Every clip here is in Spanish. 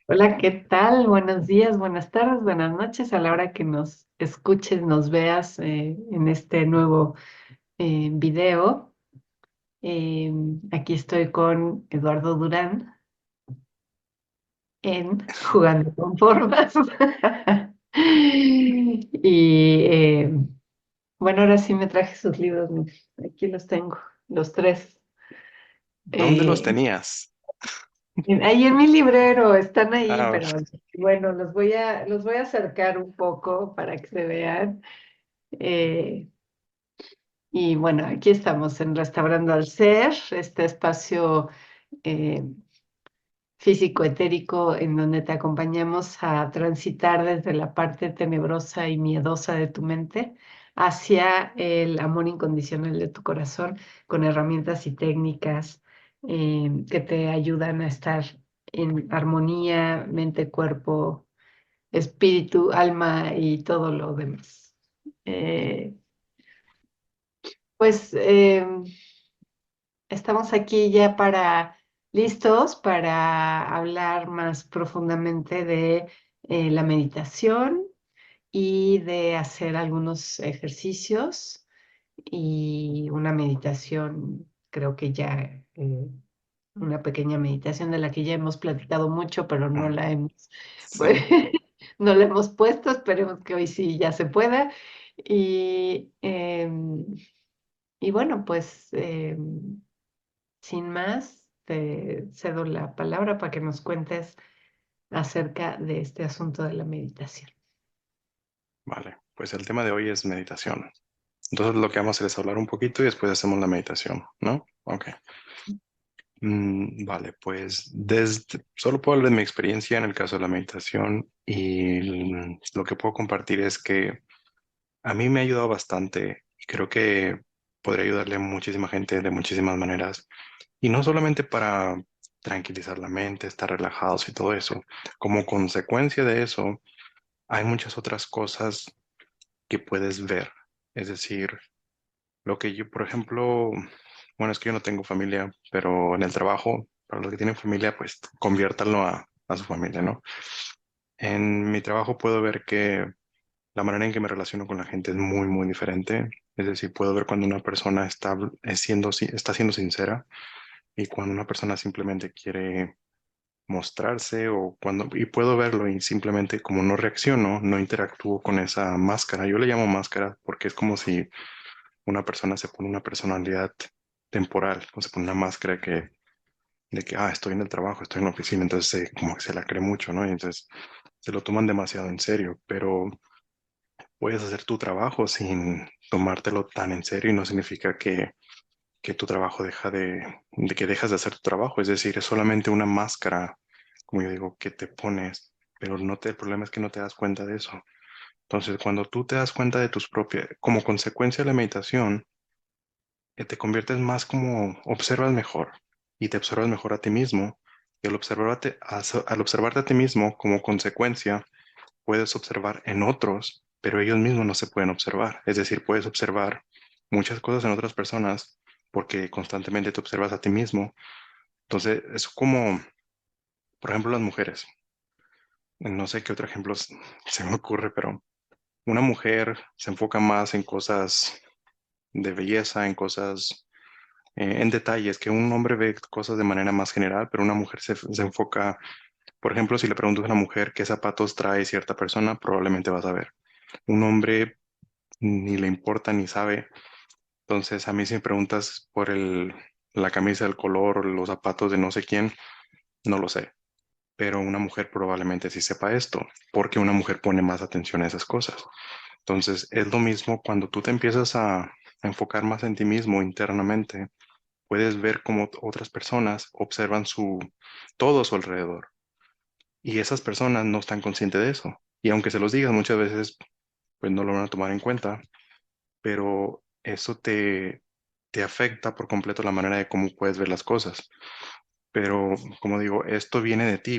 Hola, ¿qué tal? Buenos días, buenas tardes, buenas noches a la hora que nos escuches, nos veas en este nuevo video. Eh, Aquí estoy con Eduardo Durán en Jugando con Formas. Y bueno, ahora sí me traje sus libros, mira, aquí los tengo, los tres. ¿Dónde los Eh, tenías? Ahí en mi librero están ahí, Ah, pero bueno, los voy a acercar un poco para que se vean. Eh, y bueno, aquí estamos en Restaurando al Ser, este espacio eh, físico etérico en donde te acompañamos a transitar desde la parte tenebrosa y miedosa de tu mente hacia el amor incondicional de tu corazón con herramientas y técnicas que te ayudan a estar en armonía, mente, cuerpo, espíritu, alma y todo lo demás. Eh, pues estamos aquí ya listos para hablar más profundamente de la meditación y de hacer algunos ejercicios y una meditación, creo que ya, una pequeña meditación de la que ya hemos platicado mucho, pero no mm, la hemos, sí, pues, no la hemos puesto. Esperemos que hoy sí ya se pueda. Y, y bueno, pues sin más, te cedo la palabra para que nos cuentes acerca de este asunto de la meditación. vale. Pues el tema de hoy es meditación. Entonces lo que vamos a hacer es hablar un poquito y después hacemos la meditación, ¿no? Ok. Vale, pues solo puedo hablar de mi experiencia en el caso de la meditación y lo que puedo compartir es que a mí me ha ayudado bastante y creo que podría ayudarle a muchísima gente de muchísimas maneras. Y no solamente para tranquilizar la mente, estar relajados y todo eso. Como consecuencia de eso, hay muchas otras cosas que puedes ver. Es decir, lo que yo, por ejemplo, bueno, es que yo no tengo familia, pero en el trabajo, para los que tienen familia, pues conviértanlo a su familia, ¿no? En mi trabajo puedo ver que la manera en que me relaciono con la gente es muy, muy diferente. Es decir, puedo ver cuando una persona está siendo sincera y cuando una persona simplemente quiere mostrarse y puedo verlo y simplemente como no reacciono, no interactúo con esa máscara. Yo le llamo máscara porque es como si una persona se pone una personalidad temporal, o se pone una máscara de que, estoy en el trabajo, estoy en la oficina, entonces como que se la cree mucho, ¿no? Y entonces se lo toman demasiado en serio, pero puedes hacer tu trabajo sin tomártelo tan en serio y no significa que tu trabajo de que dejas de hacer tu trabajo, es decir, es solamente una máscara, como yo digo, que te pones, pero el problema es que no te das cuenta de eso. Entonces, cuando tú te das cuenta de como consecuencia de la meditación, te conviertes más como observas mejor y te observas mejor a ti mismo. Y al observarte a ti mismo como consecuencia, puedes observar en otros, pero ellos mismos no se pueden observar. Es decir, puedes observar muchas cosas en otras personas porque constantemente te observas a ti mismo. Entonces, es como, por ejemplo, las mujeres. No sé qué otro ejemplo se me ocurre, pero una mujer se enfoca más en cosas de belleza, en cosas, en detalles, que un hombre ve cosas de manera más general, pero una mujer se enfoca, por ejemplo, si le preguntas a una mujer qué zapatos trae cierta persona, probablemente vas a ver. Un hombre ni le importa ni sabe. Entonces, a mí si me preguntas por la camisa, el color o los zapatos de no sé quién, no lo sé. Pero una mujer probablemente sí sepa esto, porque una mujer pone más atención a esas cosas. Entonces, es lo mismo cuando tú te empiezas a enfocar más en ti mismo internamente, puedes ver cómo otras personas observan todo a su alrededor. Y esas personas no están conscientes de eso. Y aunque se los digas muchas veces, pues no lo van a tomar en cuenta, pero eso te afecta por completo la manera de cómo puedes ver las cosas. Pero como digo, esto viene de ti,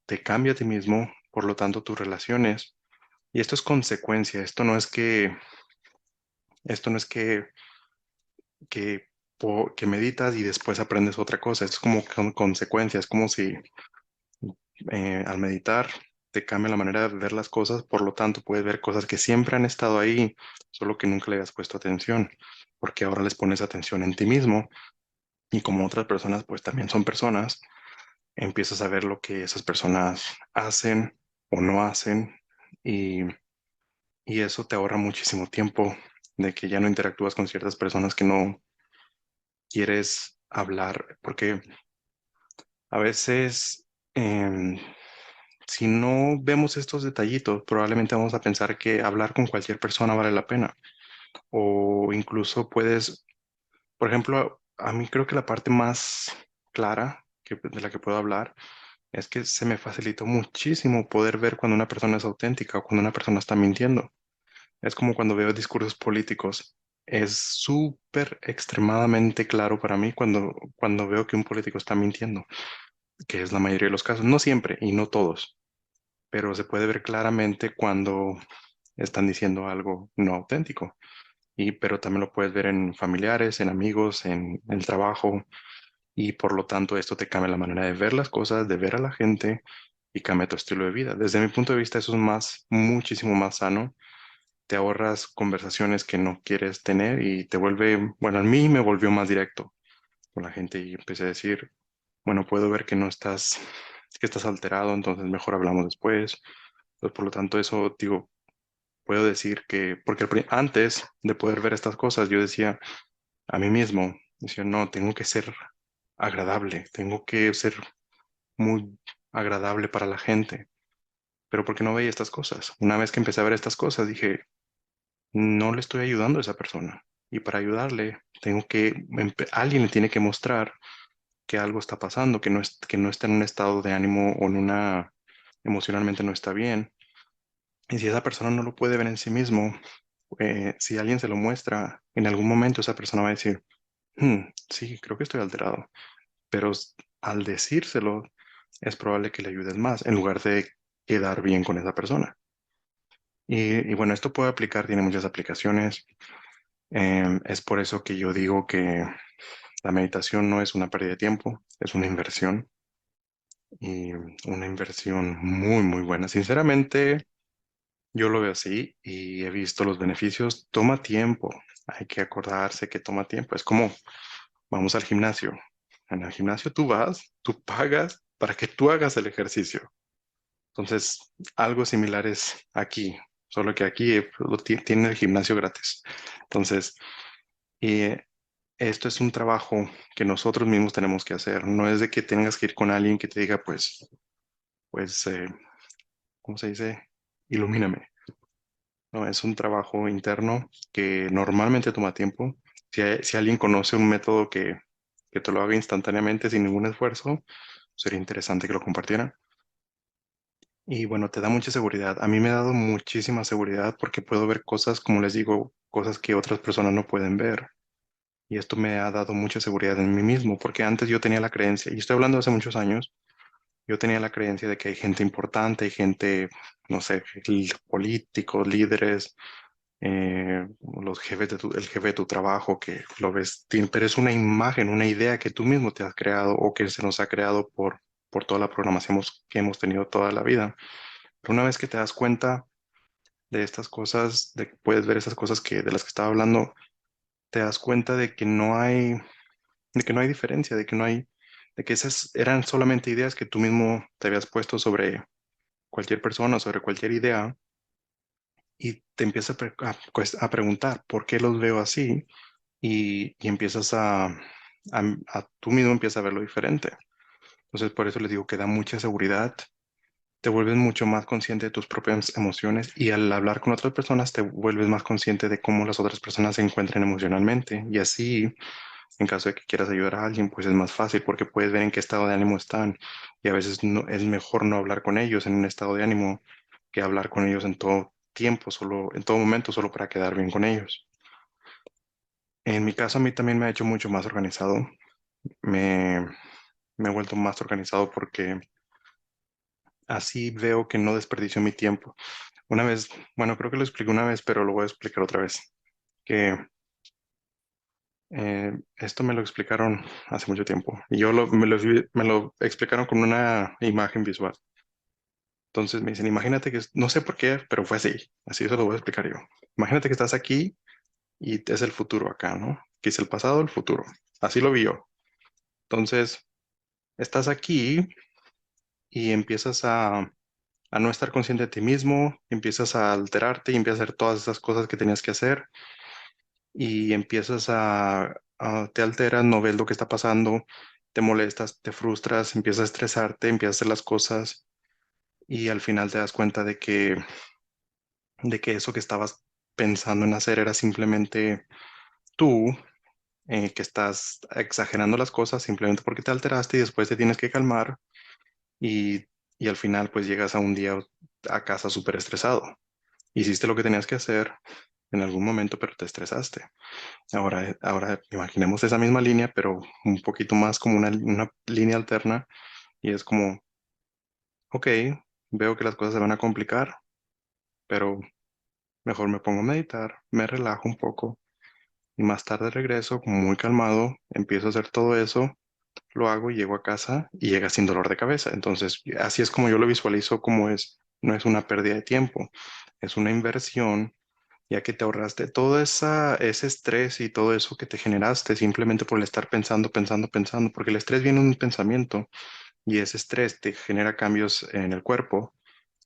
te cambia a ti mismo, por lo tanto tus relaciones, y esto es consecuencia, esto no es que meditas y después aprendes otra cosa, es como consecuencia, es como si al meditar te cambia la manera de ver las cosas, por lo tanto puedes ver cosas que siempre han estado ahí, solo que nunca le habías puesto atención, porque ahora les pones atención en ti mismo y como otras personas pues también son personas, empiezas a ver lo que esas personas hacen o no hacen y, y eso te ahorra muchísimo tiempo de que ya no interactúas con ciertas personas que no quieres hablar, porque a veces... em, si no vemos estos detallitos, probablemente vamos a pensar que hablar con cualquier persona vale la pena. O incluso puedes, por ejemplo, a mí creo que la parte más clara de la que puedo hablar es que se me facilitó muchísimo poder ver cuando una persona es auténtica o cuando una persona está mintiendo. Es como cuando veo discursos políticos. Es súper extremadamente claro para mí cuando veo que un político está mintiendo, que es la mayoría de los casos. No siempre y no todos, pero se puede ver claramente cuando están diciendo algo no auténtico. Pero también lo puedes ver en familiares, en amigos, en el trabajo, y por lo tanto esto te cambia la manera de ver las cosas, de ver a la gente y cambia tu estilo de vida. Desde mi punto de vista, eso es muchísimo más sano. Te ahorras conversaciones que no quieres tener y te vuelve, bueno, a mí me volvió más directo con la gente y empecé a decir, bueno, puedo ver que no estás, que estás alterado, entonces mejor hablamos después. Pues por lo tanto, eso, digo, puedo decir que, porque antes de poder ver estas cosas, yo decía a mí mismo, decía, no, tengo que ser agradable, tengo que ser muy agradable para la gente, pero porque no veía estas cosas. Una vez que empecé a ver estas cosas, dije, no le estoy ayudando a esa persona. Y para ayudarle, alguien le tiene que mostrar que algo está pasando, que no está en un estado de ánimo o emocionalmente no está bien. Y si esa persona no lo puede ver en sí mismo, si alguien se lo muestra, en algún momento esa persona va a decir, "Hmm, sí, creo que estoy alterado", pero al decírselo es probable que le ayudes más en lugar de quedar bien con esa persona. Y bueno, esto puede aplicar, tiene muchas aplicaciones. Es por eso que yo digo que la meditación no es una pérdida de tiempo, es una inversión y una inversión muy buena. Sinceramente, yo lo veo así y he visto los beneficios. Toma tiempo, hay que acordarse que toma tiempo. Es como vamos al gimnasio. En el gimnasio tú vas, tú pagas para que tú hagas el ejercicio. Entonces, algo similar es aquí, solo que aquí tiene el gimnasio gratis. Entonces, y esto es un trabajo que nosotros mismos tenemos que hacer. No es de que tengas que ir con alguien que te diga, pues, ¿cómo se dice? Ilumíname. No, es un trabajo interno que normalmente toma tiempo. Si alguien conoce un método que te lo haga instantáneamente sin ningún esfuerzo, sería interesante que lo compartieran. Y bueno, te da mucha seguridad. A mí me ha dado muchísima seguridad porque puedo ver cosas, como les digo, cosas que otras personas no pueden ver. Y esto me ha dado mucha seguridad en mí mismo, porque antes yo tenía la creencia, y estoy hablando de hace muchos años, yo tenía la creencia de que hay gente importante, hay gente, no sé, políticos, líderes, el jefe de tu trabajo, que lo ves, pero es una imagen, una idea que tú mismo te has creado o que se nos ha creado por toda la programación que hemos tenido toda la vida. Pero una vez que te das cuenta de estas cosas, de que puedes ver esas cosas de las que estaba hablando, te das cuenta de que no hay diferencia, de que esas eran solamente ideas que tú mismo te habías puesto sobre cualquier persona, sobre cualquier idea, y te empiezas a preguntar por qué los veo así, y empiezas tú mismo empiezas a verlo diferente. Entonces, por eso les digo que da mucha seguridad, te vuelves mucho más consciente de tus propias emociones y al hablar con otras personas te vuelves más consciente de cómo las otras personas se encuentran emocionalmente y así, en caso de que quieras ayudar a alguien, pues es más fácil porque puedes ver en qué estado de ánimo están y a veces es mejor no hablar con ellos en un estado de ánimo que hablar con ellos en todo tiempo, en todo momento, solo para quedar bien con ellos. En mi caso, a mí también me ha hecho mucho más organizado. Me, me he vuelto más organizado porque así veo que no desperdicio mi tiempo. Una vez, bueno, creo que lo expliqué una vez, pero lo voy a explicar otra vez. Que esto me lo explicaron hace mucho tiempo y me lo explicaron con una imagen visual. Entonces me dicen, imagínate que, no sé por qué, pero fue así, así eso lo voy a explicar yo. Imagínate que estás aquí y es el futuro acá, ¿no? Que es el pasado, el futuro. Así lo vi yo. Entonces, estás aquí y empiezas a no estar consciente de ti mismo, empiezas a alterarte y empiezas a hacer todas esas cosas que tenías que hacer y empiezas te alteras, no ves lo que está pasando, te molestas, te frustras, empiezas a estresarte, empiezas a hacer las cosas y al final te das cuenta de que eso que estabas pensando en hacer era simplemente tú, que estás exagerando las cosas simplemente porque te alteraste y después te tienes que calmar y, y al final pues llegas a un día a casa súper estresado. Hiciste lo que tenías que hacer en algún momento, pero te estresaste. Ahora imaginemos esa misma línea, pero un poquito más como una línea alterna y es como, ok, veo que las cosas se van a complicar, pero mejor me pongo a meditar, me relajo un poco y más tarde regreso muy calmado, empiezo a hacer todo eso, lo hago, llego a casa y llega sin dolor de cabeza. Entonces, así es como yo lo visualizo, como es, no es una pérdida de tiempo, es una inversión, ya que te ahorraste todo ese estrés y todo eso que te generaste simplemente por el estar pensando, pensando, pensando, porque el estrés viene de un pensamiento y ese estrés te genera cambios en el cuerpo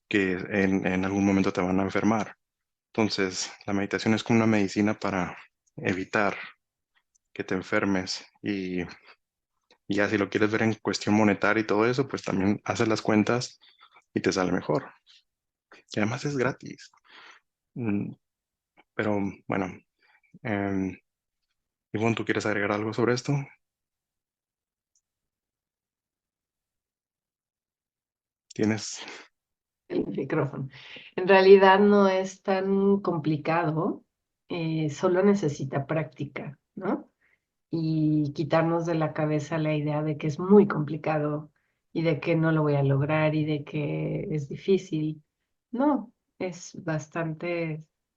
que en algún momento te van a enfermar. Entonces, la meditación es como una medicina para evitar que te enfermes y ya si lo quieres ver en cuestión monetaria y todo eso, pues también haces las cuentas y te sale mejor. Y además es gratis. Mm, Pero bueno, em, Ivonne, ¿tú quieres agregar algo sobre esto? Tienes... El micrófono. En realidad no es tan complicado, solo necesita práctica, ¿no? Y quitarnos de la cabeza la idea de que es muy complicado y de que no lo voy a lograr y de que es difícil. No, es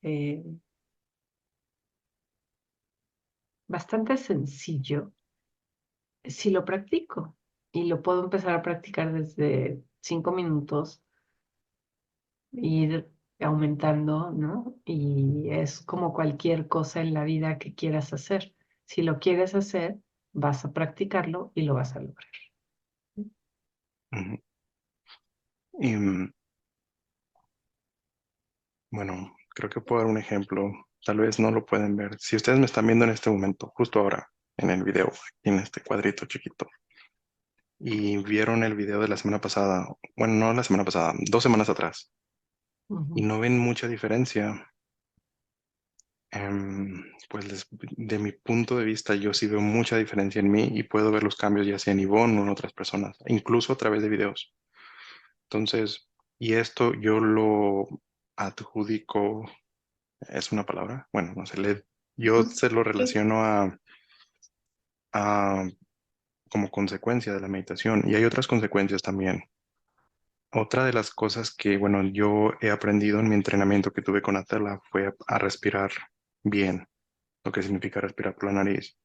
eh, bastante sencillo si lo practico y lo puedo empezar a practicar desde 5 minutos, ir aumentando, ¿no? Y es como cualquier cosa en la vida que quieras hacer. Si lo quieres hacer, vas a practicarlo y lo vas a lograr. Ujú. Y bueno, creo que puedo dar un ejemplo. Tal vez no lo pueden ver. Si ustedes me están viendo en este momento, justo ahora, en el video, aquí en este cuadrito chiquito, y vieron el video de la semana pasada, bueno, no la semana pasada, 2 semanas atrás, y Ujú, no ven mucha diferencia, pues de mi punto de vista, yo sí veo mucha diferencia en mí y puedo ver los cambios ya sea en Ivonne o en otras personas, incluso a través de videos. Entonces, y esto yo lo adjudico, ¿es una palabra? Bueno, no sé, yo ujú. se lo Sí. relaciono a como consecuencia de la meditación y hay otras consecuencias también. Otra de las cosas que, bueno, yo he aprendido en mi entrenamiento que tuve con Atela fue a respirar bien, lo que significa respirar por la nariz,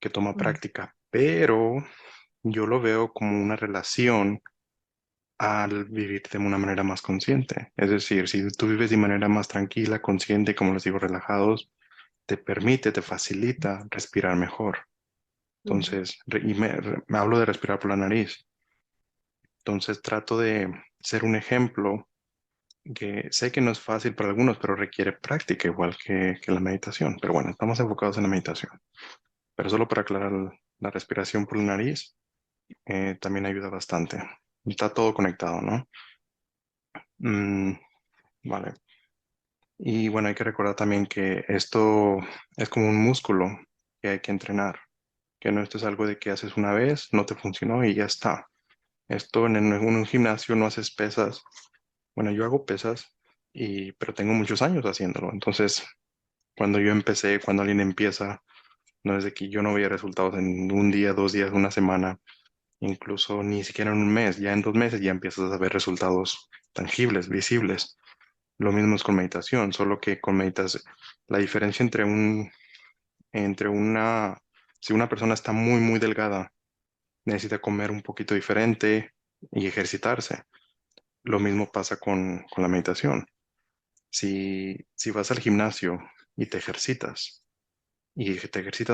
que toma Mm, práctica, pero yo lo veo como una relación al vivir de una manera más consciente. Es decir, si tú vives de manera más tranquila, consciente, como les digo, relajados, te permite, te facilita respirar mejor. ujú, Entonces, me hablo de respirar por la nariz. Entonces, trato de ser un ejemplo que sé que no es fácil para algunos, pero requiere práctica igual que la meditación. Pero bueno, estamos enfocados en la meditación. Pero solo para aclarar, la respiración por la nariz también ayuda bastante. Está todo conectado, ¿no? Mm, vale. Y bueno, hay que recordar también que esto es como un músculo que hay que entrenar, que no esto es algo de que haces una vez, no te funcionó y ya está. Esto en un gimnasio no haces pesas. Bueno, yo hago pesas, pero tengo muchos años haciéndolo. Entonces, cuando yo empecé, cuando alguien empieza, no es de que yo no veía resultados en un día, 2 días, una semana, incluso ni siquiera en un mes. Ya en 2 meses ya empiezas a ver resultados tangibles, visibles. Lo mismo es con meditación, solo que con meditación, la diferencia entre si una persona está muy, muy delgada, necesita comer un poquito diferente y ejercitarse. lo mismo pasa con la meditación. Si vas al gimnasio y te ejercitas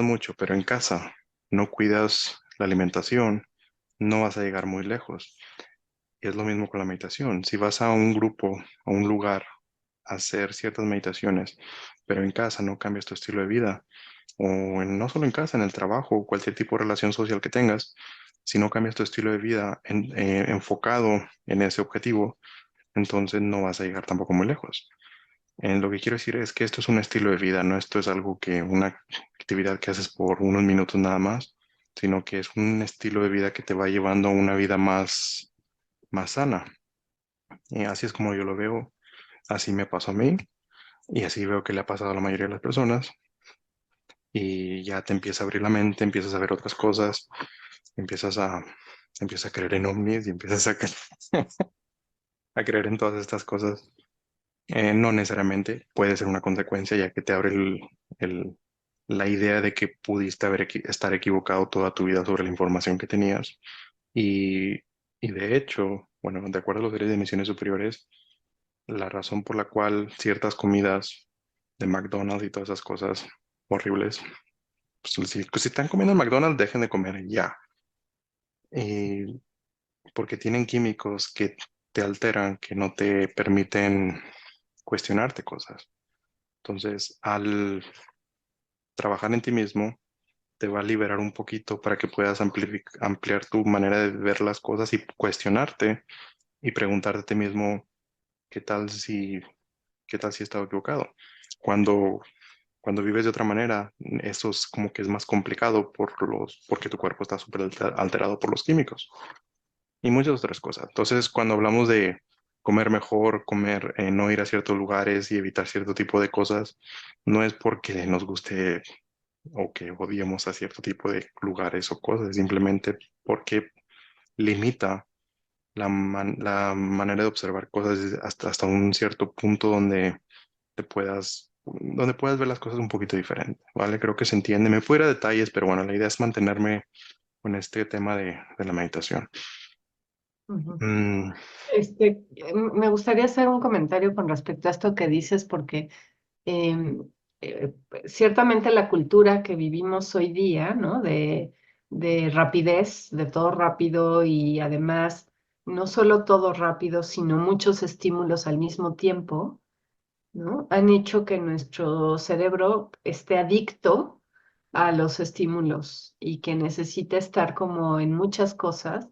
mucho, pero en casa no cuidas la alimentación, no vas a llegar muy lejos. Y es lo mismo con la meditación. Si vas a un grupo, a un lugar, a hacer ciertas meditaciones, pero en casa no cambias tu estilo de vida, no solo en casa, en el trabajo, o cualquier tipo de relación social que tengas, si no cambias tu estilo de vida enfocado en ese objetivo, entonces no vas a llegar tampoco muy lejos. Lo que quiero decir es que esto es un estilo de vida, no esto es algo que una actividad que haces por unos minutos nada más, sino que es un estilo de vida que te va llevando a una vida más sana. Y así es como yo lo veo, así me pasó a mí y así veo que le ha pasado a la mayoría de las personas y ya te empieza a abrir la mente, empiezas a ver otras cosas, empiezas a, empiezas a creer en ovnis y empiezas a creer en todas estas cosas. No necesariamente puede ser una consecuencia, ya que te abre el- la idea de que pudiste estar equivocado toda tu vida sobre la información que tenías. Y, y de hecho, bueno, de acuerdo a los series de emisiones superiores, la razón por la cual ciertas comidas de McDonald's y todas esas cosas horribles, pues si están comiendo en McDonald's, dejen de comer ya. Porque tienen químicos que te alteran, que no te permiten cuestionarte cosas. Entonces, al trabajar en ti mismo, te va a liberar un poquito para que puedas ampliar tu manera de ver las cosas y cuestionarte y preguntarte a ti mismo, ¿qué tal si, qué tal si he estado equivocado? Cuando, cuando vives de otra manera, eso es como que es más complicado porque tu cuerpo está súper alterado por los químicos y muchas otras cosas. Entonces, cuando hablamos de comer mejor, no ir a ciertos lugares y evitar cierto tipo de cosas, no es porque nos guste o que odiemos a cierto tipo de lugares o cosas, simplemente porque limita la manera de observar cosas hasta un cierto punto donde puedas ver las cosas un poquito diferente, ¿vale? Creo que se entiende. Me puedo ir a detalles, pero bueno, la idea es mantenerme con este tema de la meditación. Ujú. Mm, Me gustaría hacer un comentario con respecto a esto que dices, porque em, ciertamente la cultura que vivimos hoy día, ¿no? De rapidez, de todo rápido y además no solo todo rápido, sino muchos estímulos al mismo tiempo, ¿no? Han hecho que nuestro cerebro esté adicto a los estímulos y que necesite estar como en muchas cosas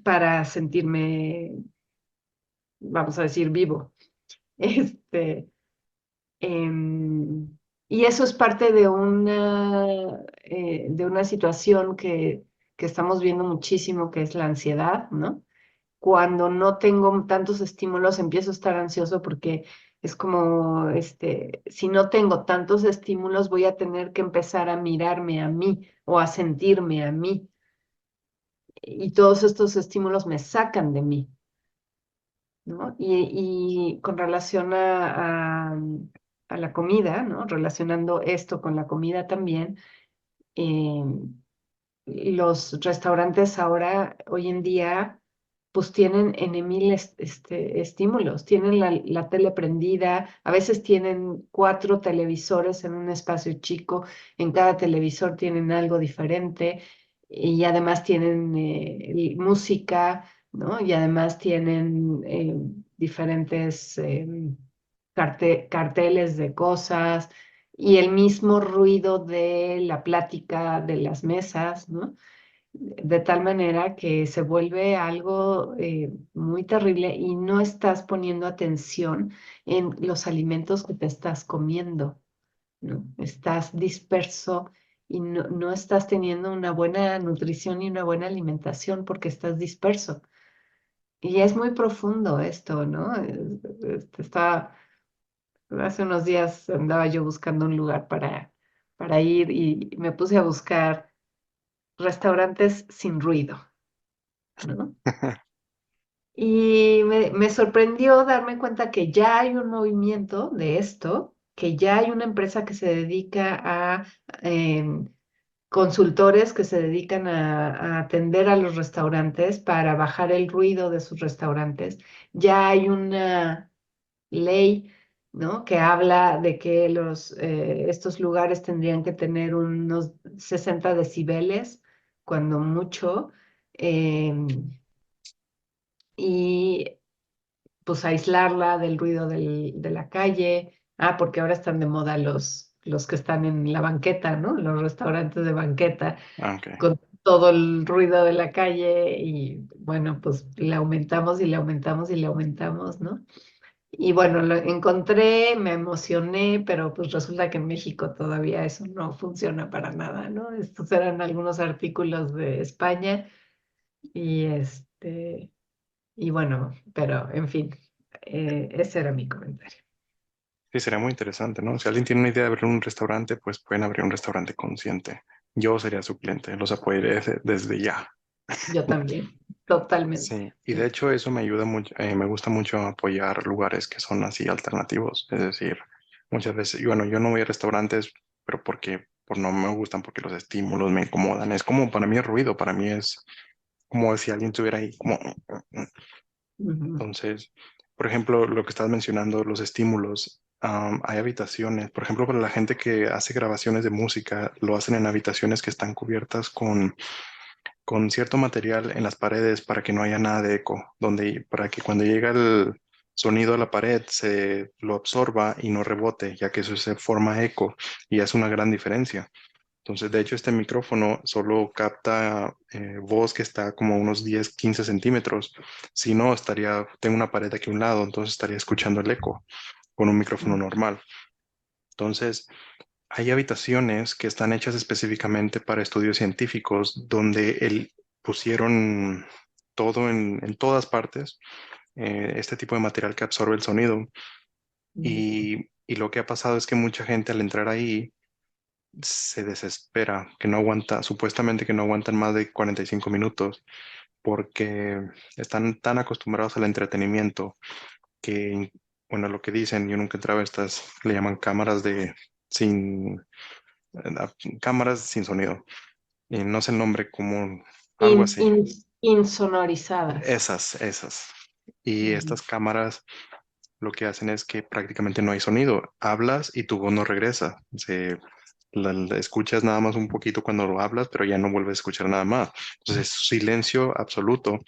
para sentirme, vamos a decir, vivo. Este, Em, y eso es parte de una situación que estamos viendo muchísimo, que es la ansiedad, ¿no? Cuando no tengo tantos estímulos, empiezo a estar ansioso porque es como, si no tengo tantos estímulos, voy a tener que empezar a mirarme a mí o a sentirme a mí. Y todos estos estímulos me sacan de mí, ¿no? Y con relación a la comida, ¿no? Relacionando esto con la comida también, eh, los restaurantes ahora, hoy en día, pues tienen en mil estímulos, tienen la tele prendida, a veces tienen 4 televisores en un espacio chico, en cada televisor tienen algo diferente y además tienen música, ¿no? Y además tienen diferentes carteles de cosas y el mismo ruido de la plática de las mesas, ¿no? De tal manera que se vuelve algo muy terrible y no estás poniendo atención en los alimentos que te estás comiendo, ¿no? Estás disperso y no estás teniendo una buena nutrición y una buena alimentación porque estás disperso. Y es muy profundo esto, ¿no? Hace unos días andaba yo buscando un lugar para ir y me puse a buscar restaurantes sin ruido, ¿no? Y me sorprendió darme cuenta que ya hay un movimiento de esto, que ya hay una empresa que se dedica a consultores que se dedican a atender a los restaurantes para bajar el ruido de sus restaurantes. Ya hay una ley, ¿no? Que habla de que estos lugares tendrían que tener unos 60 decibeles, cuando mucho, y pues aislarla del ruido de la calle. Ah, porque ahora están de moda los que están en la banqueta, ¿no? Los restaurantes de banqueta Ah, ok. con todo el ruido de la calle y bueno, pues le aumentamos y le aumentamos y le aumentamos, ¿no? Y bueno, lo encontré, me emocioné, pero pues resulta que en México todavía eso no funciona para nada, ¿no? Estos eran algunos artículos de España y y bueno, pero en fin, ese era mi comentario. Sí, sería muy interesante, ¿no? Si alguien tiene una idea de abrir un restaurante, pues pueden abrir un restaurante consciente. Yo sería su cliente, los apoyaré desde ya. Yo también, totalmente. Sí, y de Sí. hecho eso me ayuda mucho, me gusta mucho apoyar lugares que son así alternativos. Es decir, muchas veces, y bueno, yo no voy a restaurantes, pero por no me gustan, porque los estímulos me incomodan. Es como para mí el ruido, para mí es como si alguien estuviera ahí, como... Ujú, Entonces, por ejemplo, lo que estás mencionando, los estímulos, hay habitaciones, por ejemplo, para la gente que hace grabaciones de música, lo hacen en habitaciones que están cubiertas con cierto material en las paredes para que no haya nada de eco, para que cuando llega el sonido a la pared se lo absorba y no rebote, ya que eso se forma eco y es una gran diferencia. Entonces, de hecho, este micrófono solo capta voz que está como a unos 10, 15 centímetros. Si no, tengo una pared aquí a un lado, entonces estaría escuchando el eco con un micrófono normal. Entonces, hay habitaciones que están hechas específicamente para estudios científicos donde pusieron todo en todas partes, este tipo de material que absorbe el sonido. ujú, Y lo que ha pasado es que mucha gente al entrar ahí se desespera, que no aguanta, supuestamente que no aguantan más de 45 minutos porque están tan acostumbrados al entretenimiento que, bueno, lo que dicen, yo nunca entraba a estas, le llaman sin, cámaras sin sonido. Y no sé el nombre, como algo In- así. in- insonorizadas. Esas. Y Ujú, estas cámaras lo que hacen es que prácticamente no hay sonido. Hablas y tu voz no regresa. La escuchas nada más un poquito cuando lo hablas, pero ya no vuelves a escuchar nada más. Entonces es silencio absoluto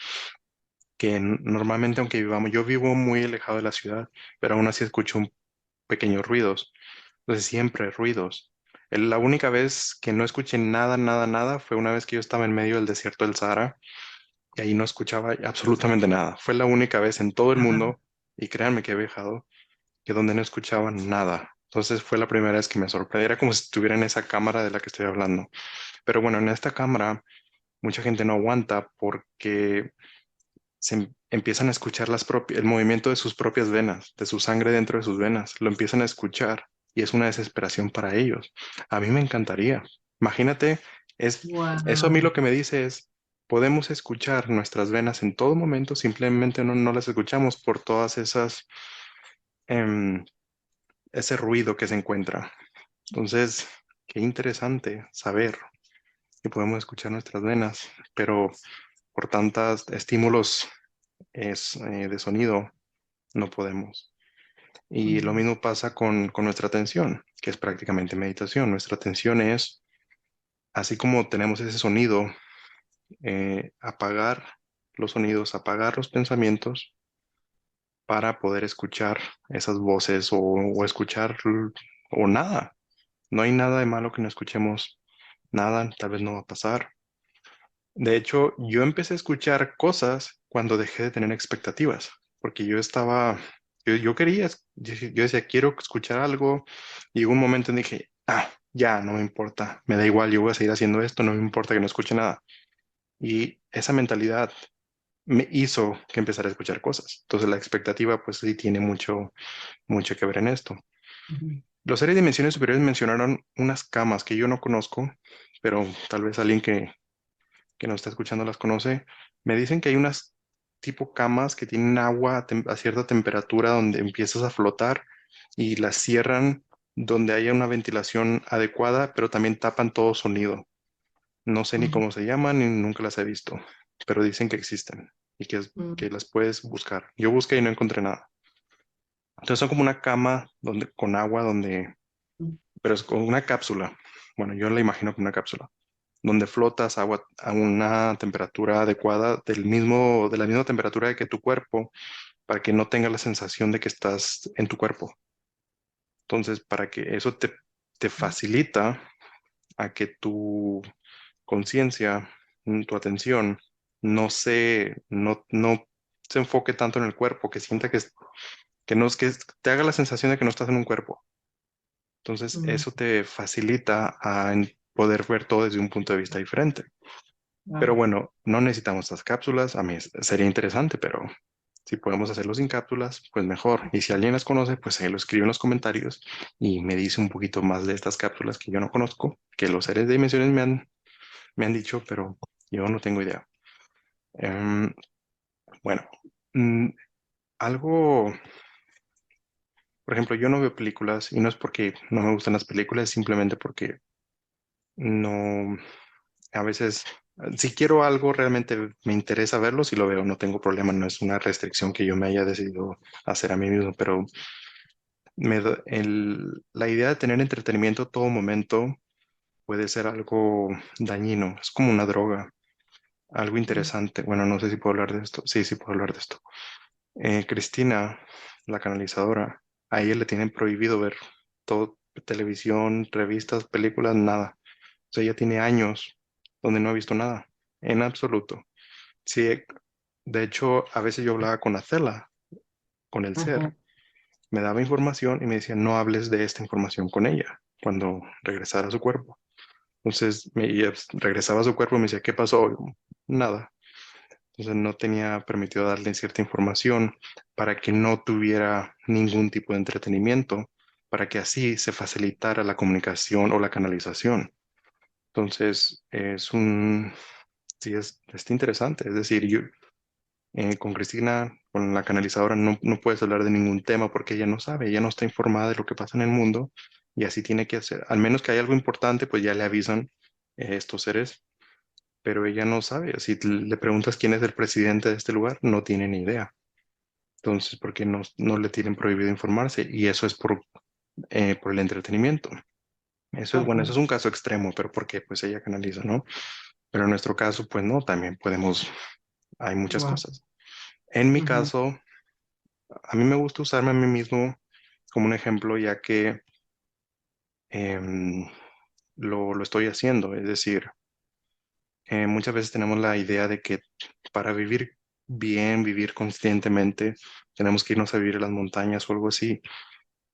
que normalmente, aunque yo vivo muy alejado de la ciudad, pero aún así escucho pequeños ruidos. Entonces siempre ruidos. La única vez que no escuché nada fue una vez que yo estaba en medio del desierto del Sahara y ahí no escuchaba absolutamente nada. Fue la única vez en todo el ajá, mundo, y créanme que he viajado, que donde no escuchaba nada. Entonces fue la primera vez que me sorprendió. Era como si estuviera en esa cámara de la que estoy hablando. Pero bueno, en esta cámara mucha gente no aguanta porque empiezan a escuchar el movimiento de sus propias venas, de su sangre dentro de sus venas. Lo empiezan a escuchar y es una desesperación para ellos. A mí me encantaría. Imagínate, eso a mí wow. lo que me dice es, podemos escuchar nuestras venas en todo momento, simplemente no las escuchamos por todas em, ese ruido que se encuentra. Entonces, qué interesante saber que podemos escuchar nuestras venas, pero por tantos estímulos de sonido no podemos. Y lo Ujú, mismo pasa con nuestra atención, que es prácticamente meditación. Nuestra atención es, así como tenemos ese sonido, apagar los sonidos, apagar los pensamientos para poder escuchar esas voces o escuchar o nada. No hay nada de malo que no escuchemos nada, tal vez no va a pasar. De hecho, yo empecé a escuchar cosas cuando dejé de tener expectativas, porque yo quería, yo decía, quiero escuchar algo, y hubo un momento en que dije, ya, no me importa, me da igual, yo voy a seguir haciendo esto, no me importa que no escuche nada. Y esa mentalidad me hizo que empezara a escuchar cosas. Entonces la expectativa, pues sí, tiene mucho que ver en esto. ujú. Los seres de dimensiones superiores mencionaron unas camas que yo no conozco, pero tal vez alguien que nos está escuchando las conoce. Me dicen que hay unas tipo camas que tienen agua a cierta temperatura donde empiezas a flotar y las cierran donde haya una ventilación adecuada, pero también tapan todo sonido. No sé ni mm, cómo se llaman ni nunca las he visto, pero dicen que existen y mm, que las puedes buscar. Yo busqué y no encontré nada. Entonces son como una cama donde, con agua, mm, pero es con una cápsula. Bueno, yo la imagino como una cápsula, donde flotas agua a una temperatura adecuada de la misma temperatura que tu cuerpo, para que no tengas la sensación de que estás en tu cuerpo. Entonces, para que eso te mm, facilita a que tu conciencia, tu atención, no se enfoque tanto en el cuerpo, que sienta que no es que te haga la sensación de que no estás en un cuerpo. Entonces, mm. eso te facilita en poder ver todo desde un punto de vista diferente. Pero Wow. bueno, no necesitamos estas cápsulas. A mí sería interesante, pero si podemos hacerlo sin cápsulas, pues mejor. Y si alguien las conoce, pues ahí lo escribe en los comentarios y me dice un poquito más de estas cápsulas que yo no conozco, que los seres de dimensiones me han dicho, pero yo no tengo idea. Em, bueno, mm, algo, por ejemplo, yo no veo películas y no es porque no me gustan las películas, es simplemente porque no, a veces, si quiero algo, realmente me interesa verlo, si lo veo, no tengo problema, no es una restricción que yo me haya decidido hacer a mí mismo, pero la idea de tener entretenimiento todo momento puede ser algo dañino, es como una droga, algo Mm, interesante. Bueno, no sé si puedo hablar de esto. Sí, sí puedo hablar de esto. Cristina, la canalizadora, a ella le tienen prohibido ver todo, televisión, revistas, películas, nada. O sea, ella tiene años donde no ha visto nada, en absoluto. Sí, de hecho, a veces yo hablaba con Acela, con el ujú, ser, me daba información y me decía, no hables de esta información con ella cuando regresara a su cuerpo. Entonces, ella regresaba a su cuerpo y me decía, ¿qué pasó? Y yo, nada. Entonces, no tenía permitido darle cierta información para que no tuviera ningún tipo de entretenimiento, para que así se facilitara la comunicación o la canalización. Entonces, sí, es interesante. Es decir, yo con Cristina, con la canalizadora, no puedes hablar de ningún tema porque ella no sabe, ella no está informada de lo que pasa en el mundo y así tiene que hacer. Al menos que hay algo importante, pues ya le avisan estos seres, pero ella no sabe. Si le preguntas quién es el presidente de este lugar, no tiene ni idea. Entonces, ¿por qué no le tienen prohibido informarse? Y eso es por el entretenimiento. Eso es bueno, eso ujú. es un caso extremo, pero porque pues ella canaliza, ¿no? Pero en nuestro caso, pues no, también podemos, hay muchas Wow. cosas. En mi Ujú, caso, a mí me gusta usarme a mí mismo como un ejemplo, ya que em, lo estoy haciendo. Es decir, muchas veces tenemos la idea de que para vivir bien, vivir conscientemente, tenemos que irnos a vivir a las montañas o algo así.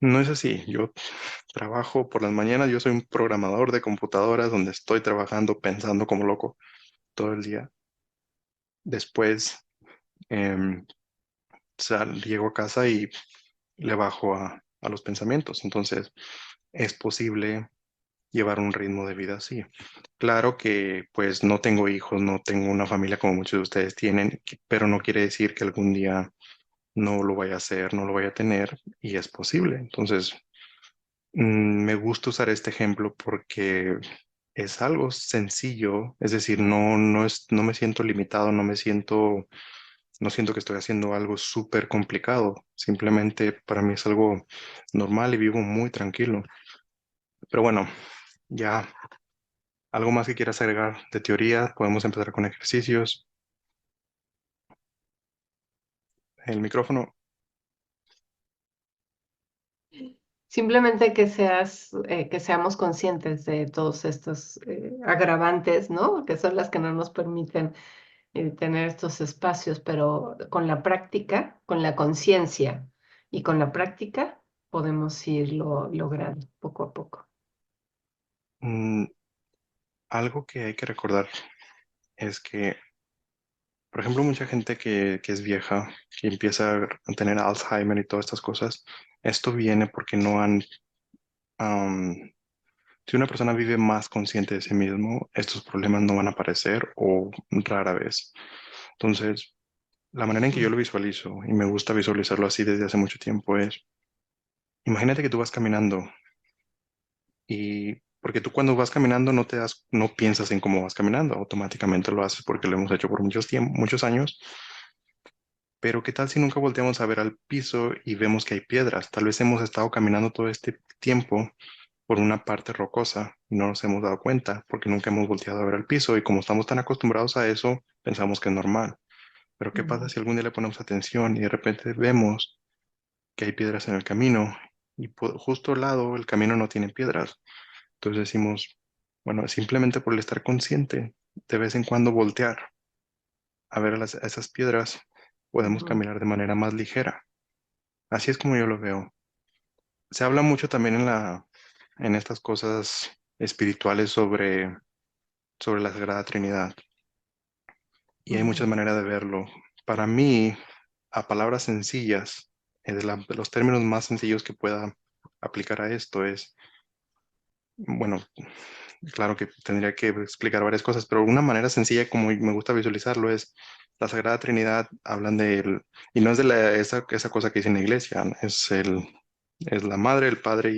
No es así. Yo trabajo por las mañanas, yo soy un programador de computadoras donde estoy trabajando, pensando como loco todo el día. Después em, llego a casa y le bajo a los pensamientos. Entonces, es posible llevar un ritmo de vida así. Claro que pues no tengo hijos, no tengo una familia como muchos de ustedes tienen, pero no quiere decir que algún día no lo vaya a hacer, no lo vaya a tener y es posible. Entonces, me gusta usar este ejemplo porque es algo sencillo, es decir, no me siento limitado, no siento que estoy haciendo algo súper complicado, simplemente para mí es algo normal y vivo muy tranquilo. Pero bueno, ya algo más que quieras agregar de teoría, podemos empezar con ejercicios. El micrófono. simplemente que seamos conscientes de todos estos agravantes, ¿no? Que son las que no nos permiten tener estos espacios, pero con la práctica, con la conciencia y con la práctica podemos irlo logrando poco a poco. Mm, algo que hay que recordar es que, por ejemplo, mucha gente que es vieja, que empieza a tener Alzheimer y todas estas cosas, esto viene porque no han, am, si una persona vive más consciente de sí mismo, estos problemas no van a aparecer o rara vez. Entonces, la manera en que yo Mm, lo visualizo, y me gusta visualizarlo así desde hace mucho tiempo, es, imagínate que tú vas caminando porque tú cuando vas caminando no piensas en cómo vas caminando, automáticamente lo haces porque lo hemos hecho por muchos años. Pero ¿qué tal si nunca volteamos a ver al piso y vemos que hay piedras? Tal vez hemos estado caminando todo este tiempo por una parte rocosa y no nos hemos dado cuenta porque nunca hemos volteado a ver al piso y como estamos tan acostumbrados a eso, pensamos que es normal. Pero ¿qué pasa Ujú, si algún día le ponemos atención y de repente vemos que hay piedras en el camino y justo al lado el camino no tiene piedras? Entonces decimos, bueno, simplemente por el estar consciente, de vez en cuando voltear a ver a esas piedras, podemos ujú, caminar de manera más ligera. Así es como yo lo veo. Se habla mucho también en estas cosas espirituales sobre la Sagrada Trinidad y hay muchas ujú, maneras de verlo. Para mí, a palabras sencillas, de los términos más sencillos que pueda aplicar a esto es, bueno, claro que tendría que explicar varias cosas, pero una manera sencilla como me gusta visualizarlo es la Sagrada Trinidad, hablan de él, y no es de esa cosa que dice en la iglesia, ¿no? Es la Madre, el Padre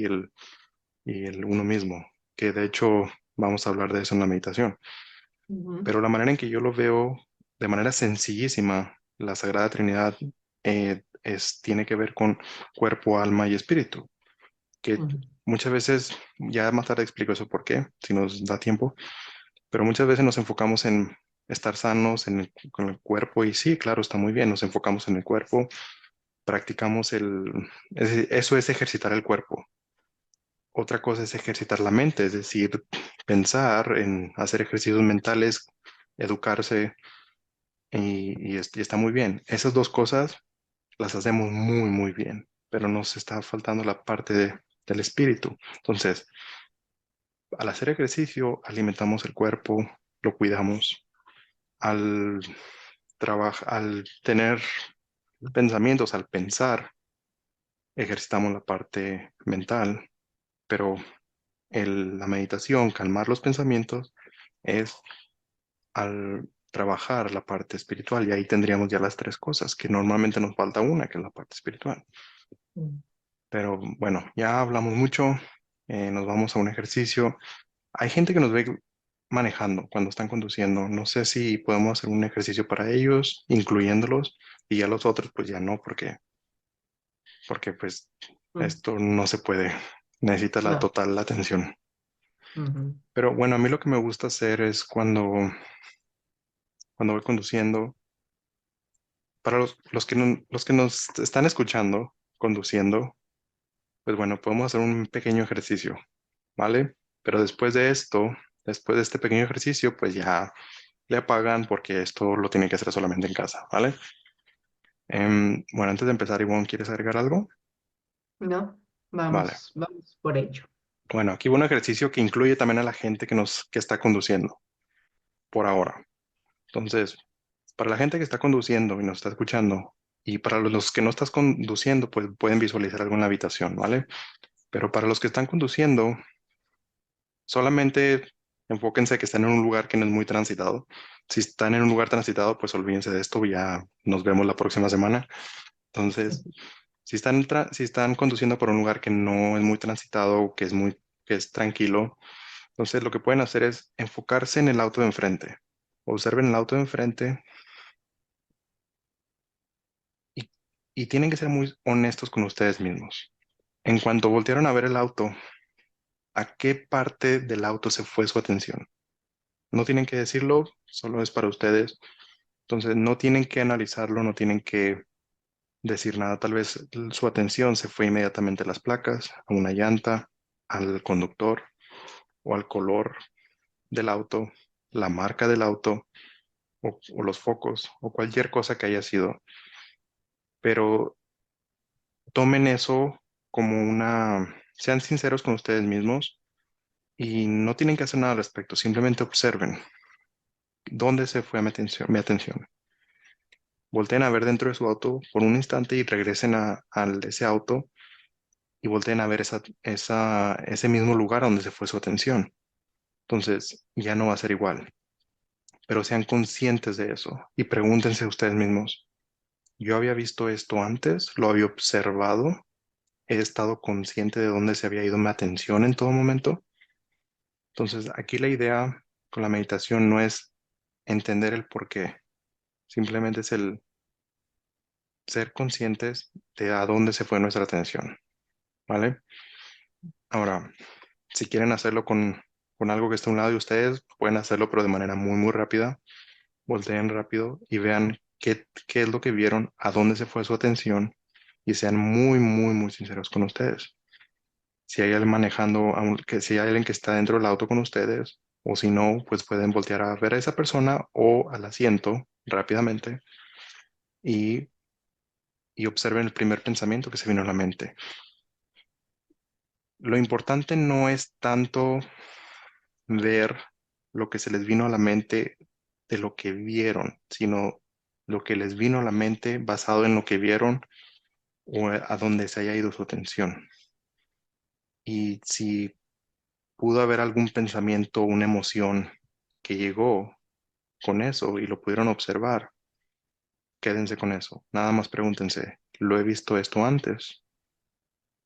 y el uno mismo, que de hecho vamos a hablar de eso en la meditación. ujú, Pero la manera en que yo lo veo, de manera sencillísima, la Sagrada Trinidad tiene que ver con cuerpo, alma y espíritu, que ujú, muchas veces, ya más tarde explico eso por qué, si nos da tiempo, pero muchas veces nos enfocamos en estar sanos con el cuerpo y sí, claro, está muy bien, nos enfocamos en el cuerpo, practicamos eso es ejercitar el cuerpo. Otra cosa es ejercitar la mente, es decir, pensar en hacer ejercicios mentales, educarse y está muy bien. Esas dos cosas las hacemos muy, muy bien, pero nos está faltando la parte del espíritu. Entonces, al hacer ejercicio, alimentamos el cuerpo, lo cuidamos. Al al tener pensamientos, al pensar, ejercitamos la parte mental, pero la meditación, calmar los pensamientos, es al trabajar la parte espiritual y ahí tendríamos ya las tres cosas, que normalmente nos falta una, que es la parte espiritual. ujú. Pero bueno, ya hablamos mucho, nos vamos a un ejercicio. Hay gente que nos ve manejando cuando están conduciendo. No sé si podemos hacer un ejercicio para ellos, incluyéndolos, y ya los otros pues ya no, porque pues Mm. esto no se puede. Necesita la No. total atención. Ujú, Pero bueno, a mí lo que me gusta hacer es cuando voy conduciendo, para los que, los que nos están escuchando, conduciendo, pues bueno, podemos hacer un pequeño ejercicio, ¿vale? Pero después de esto, después de este pequeño ejercicio, pues ya le apagan porque esto lo tiene que hacer solamente en casa, ¿vale? Bueno, antes de empezar, Ivonne, ¿quieres agregar algo? ¿no? Vale. Vamos por ello. Bueno, aquí va un ejercicio que incluye también a la gente que está conduciendo por ahora. Entonces, para la gente que está conduciendo y nos está escuchando, y para los que no estás conduciendo, pues pueden visualizar algo en la habitación, ¿vale? Pero para los que están conduciendo, solamente enfóquense que están en un lugar que no es muy transitado. Si están en un lugar transitado, pues olvídense de esto, ya nos vemos la próxima semana. Entonces, si están conduciendo por un lugar que no es muy transitado, que es tranquilo, entonces lo que pueden hacer es enfocarse en el auto de enfrente. Observen el auto de enfrente y, y tienen que ser muy honestos con ustedes mismos. En cuanto voltearon a ver el auto, ¿a qué parte del auto se fue su atención? No tienen que decirlo, solo es para ustedes. Entonces no tienen que analizarlo, no tienen que decir nada. Tal vez su atención se fue inmediatamente a las placas, a una llanta, al conductor o al color del auto, la marca del auto o los focos o cualquier cosa que haya sido. Pero tomen eso como sean sinceros con ustedes mismos y no tienen que hacer nada al respecto, simplemente observen dónde se fue mi atención. Volteen a ver dentro de su auto por un instante y regresen ese auto y volteen a ver ese mismo lugar donde se fue su atención. Entonces ya no va a ser igual, pero sean conscientes de eso y pregúntense a ustedes mismos, ¿yo había visto esto antes? ¿Lo había observado? ¿He estado consciente de dónde se había ido mi atención en todo momento? Entonces, aquí la idea con la meditación no es entender el por qué, simplemente es el ser conscientes de a dónde se fue nuestra atención, ¿vale? Ahora, si quieren hacerlo con algo que esté a un lado de ustedes, pueden hacerlo, pero de manera muy, muy rápida. Volteen rápido y vean qué es lo que vieron, a dónde se fue su atención y sean muy, muy, muy sinceros con ustedes. Si hay alguien manejando, que si hay alguien que está dentro del auto con ustedes, o si no, pues pueden voltear a ver a esa persona o al asiento rápidamente y, y observen el primer pensamiento que se vino a la mente. Lo importante no es tanto ver lo que se les vino a la mente de lo que vieron, sino lo que les vino a la mente basado en lo que vieron o a donde se haya ido su atención. Y si pudo haber algún pensamiento, una emoción que llegó con eso y lo pudieron observar, quédense con eso. Nada más pregúntense, ¿lo he visto esto antes?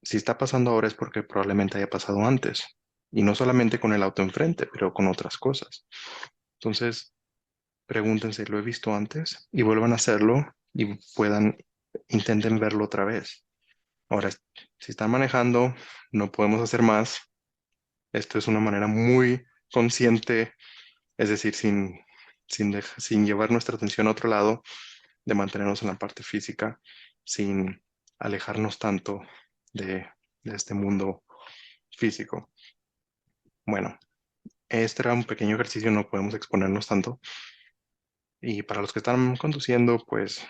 Si está pasando ahora es porque probablemente haya pasado antes. Y no solamente con el auto enfrente, pero con otras cosas. Entonces, pregúntense, ¿lo he visto antes? Y vuelvan a hacerlo y intenten verlo otra vez. Ahora, si están manejando, no podemos hacer más. Esto es una manera muy consciente, es decir, sin llevar nuestra atención a otro lado, de mantenernos en la parte física, sin alejarnos tanto de, de este mundo físico. Bueno, este era un pequeño ejercicio, no podemos exponernos tanto. Y para los que están conduciendo, pues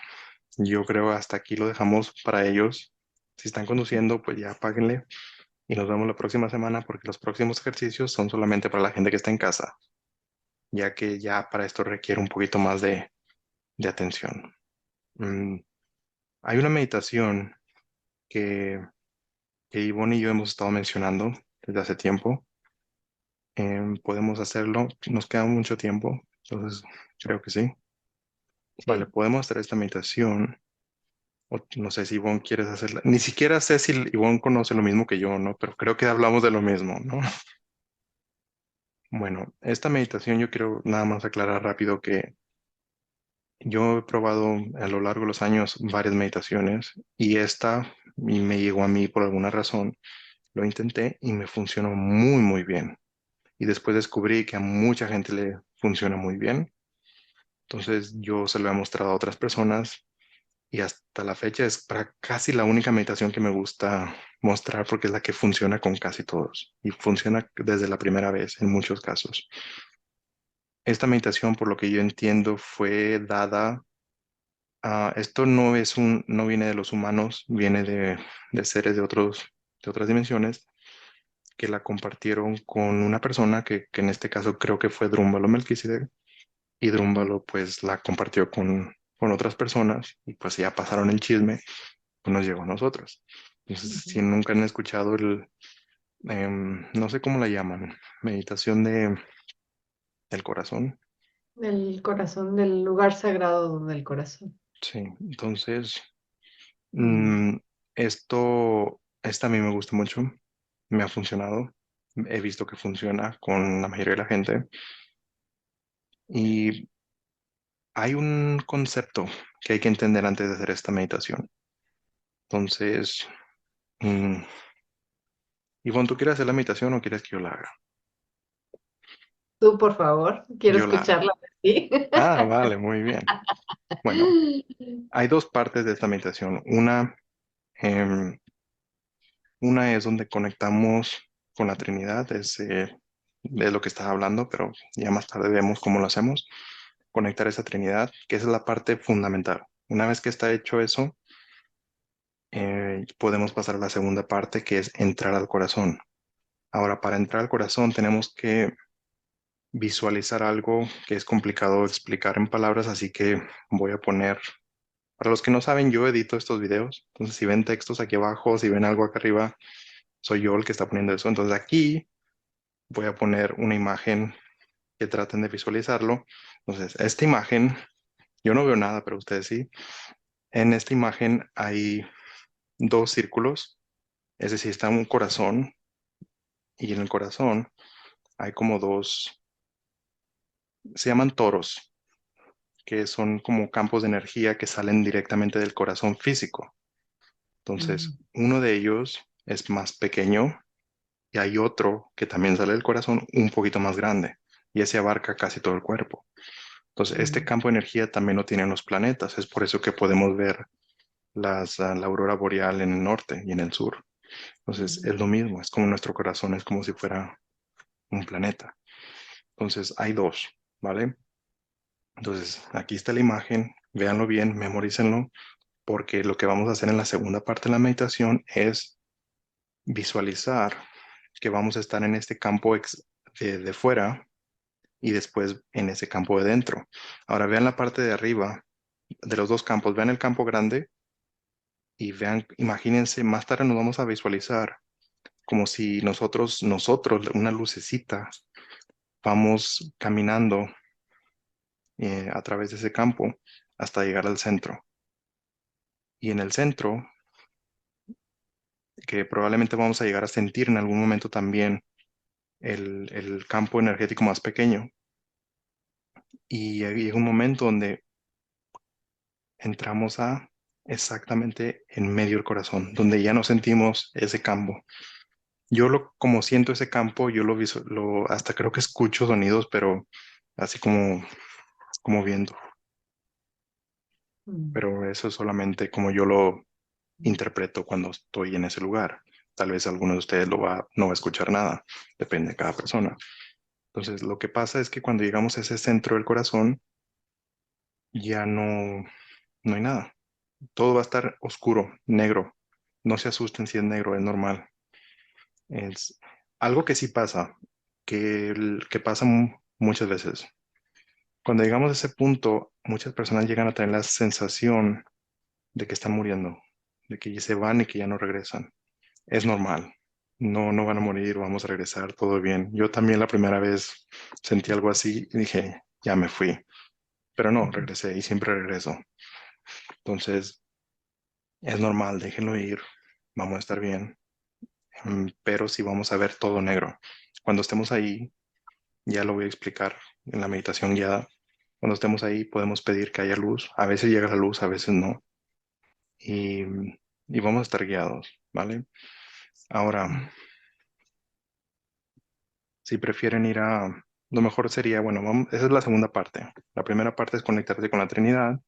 yo creo hasta aquí lo dejamos para ellos. Si están conduciendo, pues ya apáguenle y nos vemos la próxima semana porque los próximos ejercicios son solamente para la gente que está en casa, ya que ya para esto requiere un poquito más de atención. Mm, Hay una meditación que, que Ivonne y yo hemos estado mencionando desde hace tiempo. Podemos hacerlo, nos queda mucho tiempo, entonces creo que sí. Vale, Sí. podemos hacer esta meditación. No sé si Ivonne quieres hacerla. Ni siquiera sé si Ivonne conoce lo mismo que yo, ¿no? Pero creo que hablamos de lo mismo, ¿no? Bueno, esta meditación yo quiero nada más aclarar rápido que yo he probado a lo largo de los años varias meditaciones y esta y me llegó a mí por alguna razón. Lo intenté y me funcionó muy, muy bien. Y después descubrí que a mucha gente le funciona muy bien. Entonces yo se lo he mostrado a otras personas y hasta la fecha es para casi la única meditación que me gusta mostrar porque es la que funciona con casi todos y funciona desde la primera vez en muchos casos. Esta meditación, por lo que yo entiendo, fue dada esto no viene de los humanos, viene de seres de otras dimensiones que la compartieron con una persona que en este caso creo que fue Drúmbalo Melquisedec y Drúmbalo pues la compartió con otras personas y pues ya pasaron el chisme, pues nos llegó a nosotros. Entonces, si Ujú. nunca han escuchado no sé cómo la llaman, meditación del corazón, El corazón, del lugar sagrado donde el corazón. sí, entonces Mm. Mm, esta a mí me gusta mucho, me ha funcionado, he visto que funciona con la mayoría de la gente y hay un concepto que hay que entender antes de hacer esta meditación. Entonces, mm, Ivonne, ¿tú quieres hacer la meditación o quieres que yo la haga? Tú, por favor, quiero Yo la hago. escucharla de ti. Ah, vale, muy bien. Bueno, hay dos partes de esta meditación. Em, una es donde conectamos con la Trinidad, de lo que estaba hablando, pero ya más tarde vemos cómo lo hacemos. Conectar esa Trinidad, que esa es la parte fundamental. Una vez que está hecho eso, podemos pasar a la segunda parte, que es entrar al corazón. Ahora, para entrar al corazón tenemos que visualizar algo que es complicado explicar en palabras, así que voy a poner, para los que no saben, yo edito estos videos, entonces si ven textos aquí abajo, si ven algo acá arriba, soy yo el que está poniendo eso. Entonces aquí voy a poner una imagen que traten de visualizarlo. Entonces, esta imagen, yo no veo nada, pero ustedes sí. En esta imagen hay dos círculos, es decir, está un corazón y en el corazón hay como dos, se llaman toros, que son como campos de energía que salen directamente del corazón físico. Mm, Entonces, uno de ellos es más pequeño y hay otro que también sale del corazón un poquito más grande y ese abarca casi todo el cuerpo. Entonces, este mm, campo de energía también lo tienen los planetas. Es por eso que podemos ver la aurora boreal en el norte y en el sur. Entonces, mm, es lo mismo. Es como nuestro corazón, es como si fuera un planeta. Entonces, hay dos, ¿vale? Entonces, aquí está la imagen. Véanlo bien, memorícenlo, porque lo que vamos a hacer en la segunda parte de la meditación es visualizar que vamos a estar en este campo de fuera y después en ese campo de dentro. Ahora vean la parte de arriba de los dos campos, vean el campo grande y vean, imagínense, más tarde nos vamos a visualizar como si nosotros, una lucecita, vamos caminando a través de ese campo hasta llegar al centro. Y en el centro, que probablemente vamos a llegar a sentir en algún momento también el campo energético más pequeño. Y llega un momento donde entramos a exactamente en medio del corazón, donde ya no sentimos ese campo. Como siento ese campo, hasta creo que escucho sonidos, pero así como viendo. mm. Pero eso es solamente como yo lo interpreto cuando estoy en ese lugar. Tal vez alguno de ustedes no va a escuchar nada, depende de cada persona. Entonces, lo que pasa es que cuando llegamos a ese centro del corazón, ya no hay nada. Todo va a estar oscuro, negro. No se asusten si es negro, es normal. Es algo que sí pasa, que pasa muchas veces. Cuando llegamos a ese punto, muchas personas llegan a tener la sensación de que están muriendo, de que ya se van y que ya no regresan. Es normal. No van a morir, vamos a regresar, todo bien. Yo también la primera vez sentí algo así y dije, ya me fui. Pero no, regresé y siempre regreso. Entonces, es normal, déjenlo ir, vamos a estar bien. Pero sí vamos a ver todo negro. Cuando estemos ahí, ya lo voy a explicar en la meditación guiada. Cuando estemos ahí, podemos pedir que haya luz. A veces llega la luz, a veces no. Y, y vamos a estar guiados, ¿vale? Ahora, si prefieren ir lo mejor sería, bueno, esa es la segunda parte. La primera parte es conectarse con la Trinidad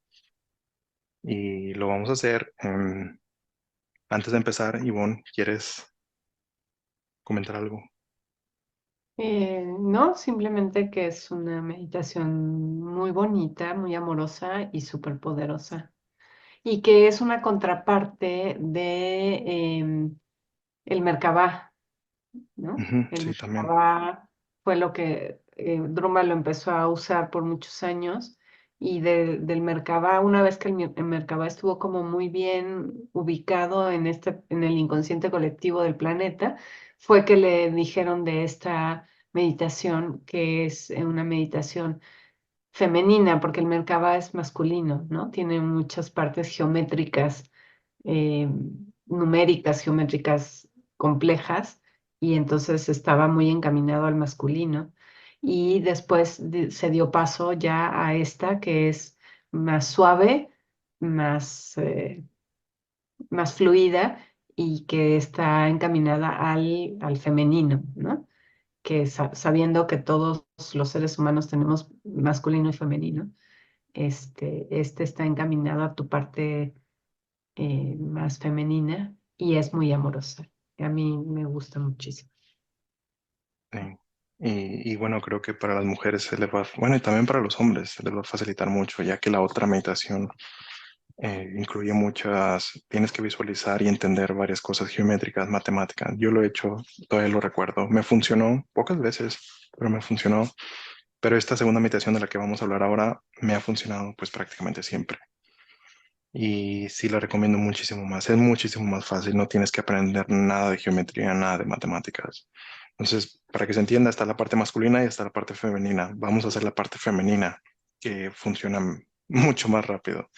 y lo vamos a hacer. Antes de empezar, Ivonne, ¿quieres comentar algo? No, simplemente que es una meditación muy bonita, muy amorosa y súper poderosa. Y que es una contraparte de el Merkabah, ¿no? Ujú, El sí, también. Merkabah fue lo que Druma lo empezó a usar por muchos años y del Merkabah, una vez que el Merkabah estuvo como muy bien ubicado en el inconsciente colectivo del planeta, fue que le dijeron de esta meditación que es una meditación femenina, porque el Merkabah es masculino, ¿no? Tiene muchas partes geométricas, eh, numéricas, geométricas complejas, y entonces estaba muy encaminado al masculino. Y después se dio paso ya a esta que es más suave, más, más fluida y que está encaminada al femenino, ¿no? Que sabiendo que todos los seres humanos tenemos masculino y femenino, este está encaminado a tu parte más femenina y es muy amorosa. A mí me gusta muchísimo. Sí. Y bueno, creo que para las mujeres bueno, y también para los hombres se les va a facilitar mucho, ya que la otra meditación incluye tienes que visualizar y entender varias cosas geométricas, matemáticas. Yo lo he hecho, todavía lo recuerdo. Me funcionó pocas veces, pero me funcionó. Pero esta segunda meditación de la que vamos a hablar ahora me ha funcionado pues prácticamente siempre. Y sí la recomiendo muchísimo más. Es muchísimo más fácil, no tienes que aprender nada de geometría, nada de matemáticas. Entonces, para que se entienda, está la parte masculina y está la parte femenina. Vamos a hacer la parte femenina, que funciona mucho más rápido. Ok.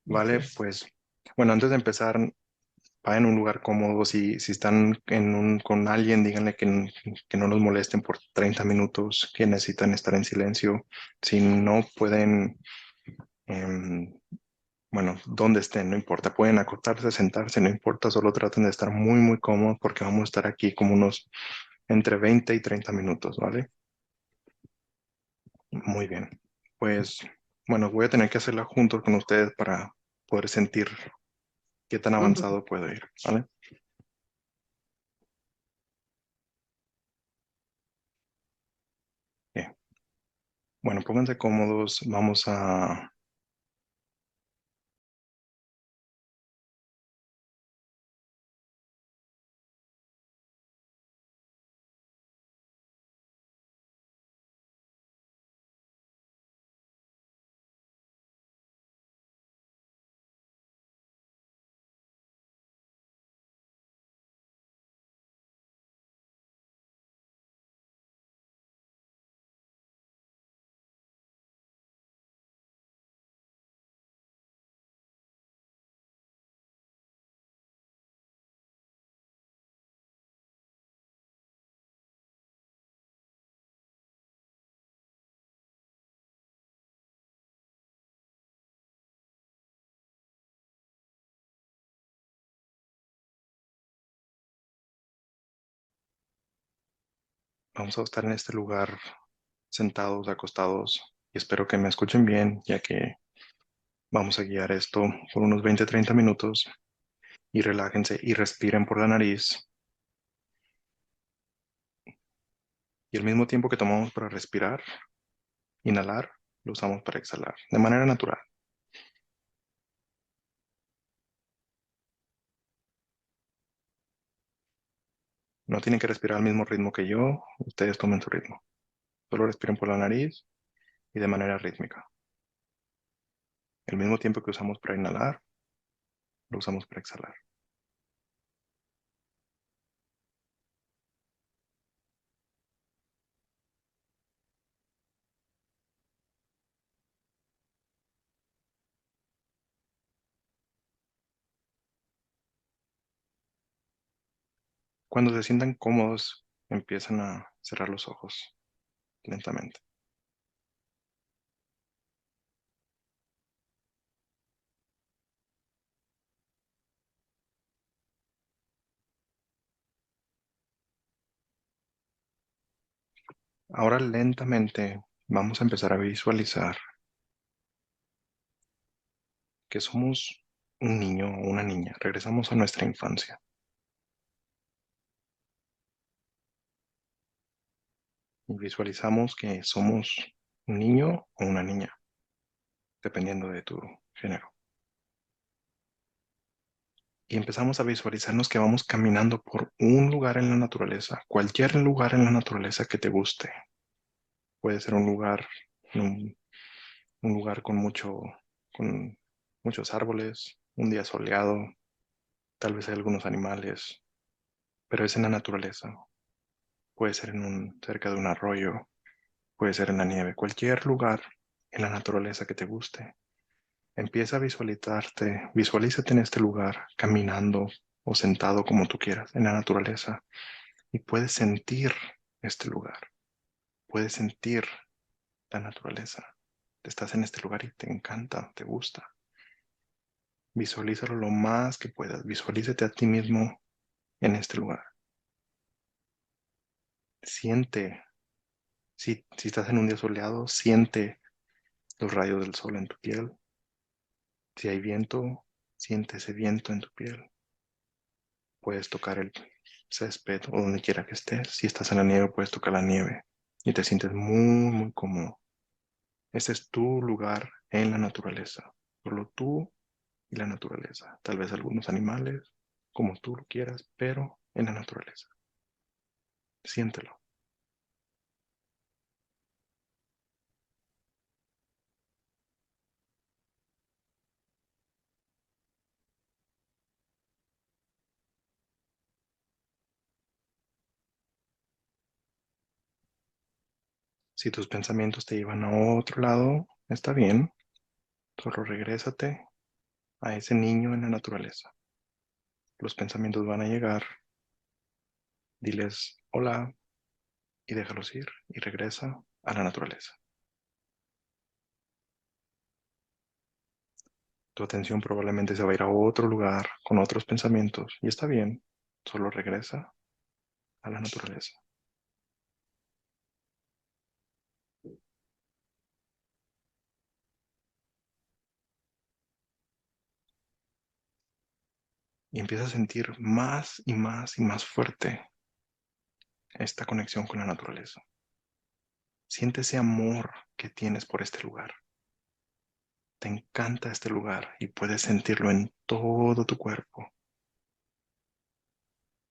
Vale, pues, bueno, antes de empezar, vayan a un lugar cómodo. Si están con alguien, díganle que no los molesten por 30 minutos, que necesitan estar en silencio. Si no pueden, em, bueno, donde estén, no importa. Pueden acostarse, sentarse, no importa. Solo traten de estar muy, muy cómodos porque vamos a estar aquí como unos entre 20 y 30 minutos, ¿vale? Muy bien. Pues, bueno, voy a tener que hacerla junto con ustedes para poder sentir qué tan Ujú, avanzado puedo ir, ¿vale? Bien. Bueno, pónganse cómodos. Vamos a estar en este lugar sentados, acostados, y espero que me escuchen bien, ya que vamos a guiar esto por unos 20, 30 minutos, y relájense y respiren por la nariz, y al mismo tiempo que tomamos para respirar, inhalar, lo usamos para exhalar, de manera natural. No tienen que respirar al mismo ritmo que yo, ustedes tomen su ritmo. Solo respiren por la nariz y de manera rítmica. El mismo tiempo que usamos para inhalar, lo usamos para exhalar. Cuando se sientan cómodos, empiezan a cerrar los ojos lentamente. Ahora lentamente vamos a empezar a visualizar que somos un niño o una niña. Regresamos a nuestra infancia y visualizamos que somos un niño o una niña, dependiendo de tu género. Y empezamos a visualizarnos que vamos caminando por un lugar en la naturaleza, cualquier lugar en la naturaleza que te guste. Puede ser un, un lugar con muchos árboles, un día soleado, tal vez hay algunos animales, pero es en la naturaleza. Puede ser cerca de un arroyo, puede ser en la nieve, cualquier lugar en la naturaleza que te guste. Empieza a visualízate en este lugar, caminando o sentado como tú quieras, en la naturaleza, y puedes sentir este lugar, puedes sentir la naturaleza. Estás en este lugar y te encanta, te gusta. Visualízalo lo más que puedas, visualízate a ti mismo en este lugar. Siente, si estás en un día soleado, siente los rayos del sol en tu piel. Si hay viento, siente ese viento en tu piel. Puedes tocar el césped o donde quiera que estés. Si estás en la nieve, puedes tocar la nieve y te sientes muy, muy cómodo. Ese es tu lugar en la naturaleza. Solo tú y la naturaleza. Tal vez algunos animales, como tú lo quieras, pero en la naturaleza. Siéntelo. Si tus pensamientos te llevan a otro lado, está bien. Solo regrésate a ese niño en la naturaleza. Los pensamientos van a llegar. Diles hola y déjalos ir y regresa a la naturaleza. Tu atención probablemente se va a ir a otro lugar con otros pensamientos y está bien, solo regresa a la naturaleza. Y empieza a sentir más y más y más fuerte esta conexión con la naturaleza. Siente ese amor que tienes por este lugar. Te encanta este lugar y puedes sentirlo en todo tu cuerpo.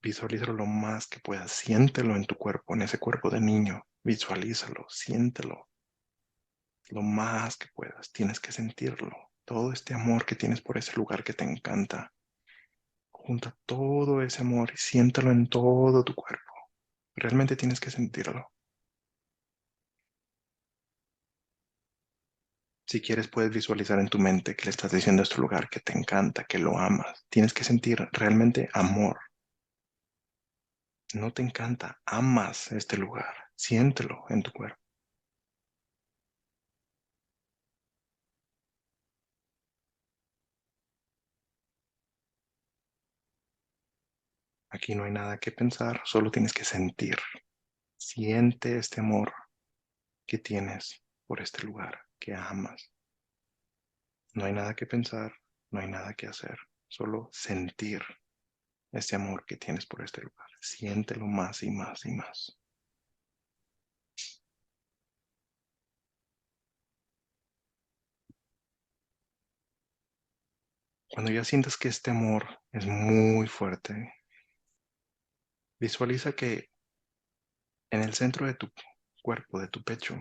Visualízalo lo más que puedas. Siéntelo en tu cuerpo, en ese cuerpo de niño. Visualízalo, siéntelo lo más que puedas. Tienes que sentirlo. Todo este amor que tienes por ese lugar que te encanta. Junta todo ese amor y siéntelo en todo tu cuerpo. Realmente tienes que sentirlo. Si quieres, puedes visualizar en tu mente que le estás diciendo a este lugar que te encanta, que lo amas. Tienes que sentir realmente amor. No te encanta, amas este lugar. Siéntelo en tu cuerpo. Aquí no hay nada que pensar, solo tienes que sentir. Siente este amor que tienes por este lugar, que amas. No hay nada que pensar, no hay nada que hacer, solo sentir este amor que tienes por este lugar. Siéntelo más y más y más. Cuando ya sientas que este amor es muy fuerte, visualiza que en el centro de tu cuerpo, de tu pecho,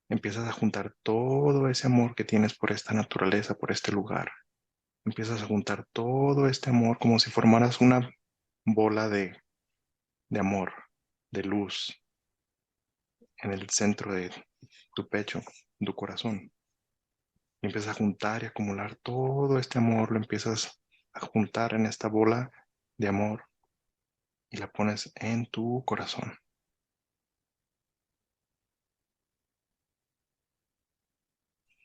empiezas a juntar todo ese amor que tienes por esta naturaleza, por este lugar. Empiezas a juntar todo este amor como si formaras una bola de amor, de luz en el centro de tu pecho, tu corazón. Y empiezas a juntar y acumular todo este amor, lo empiezas a juntar en esta bola de amor y la pones en tu corazón.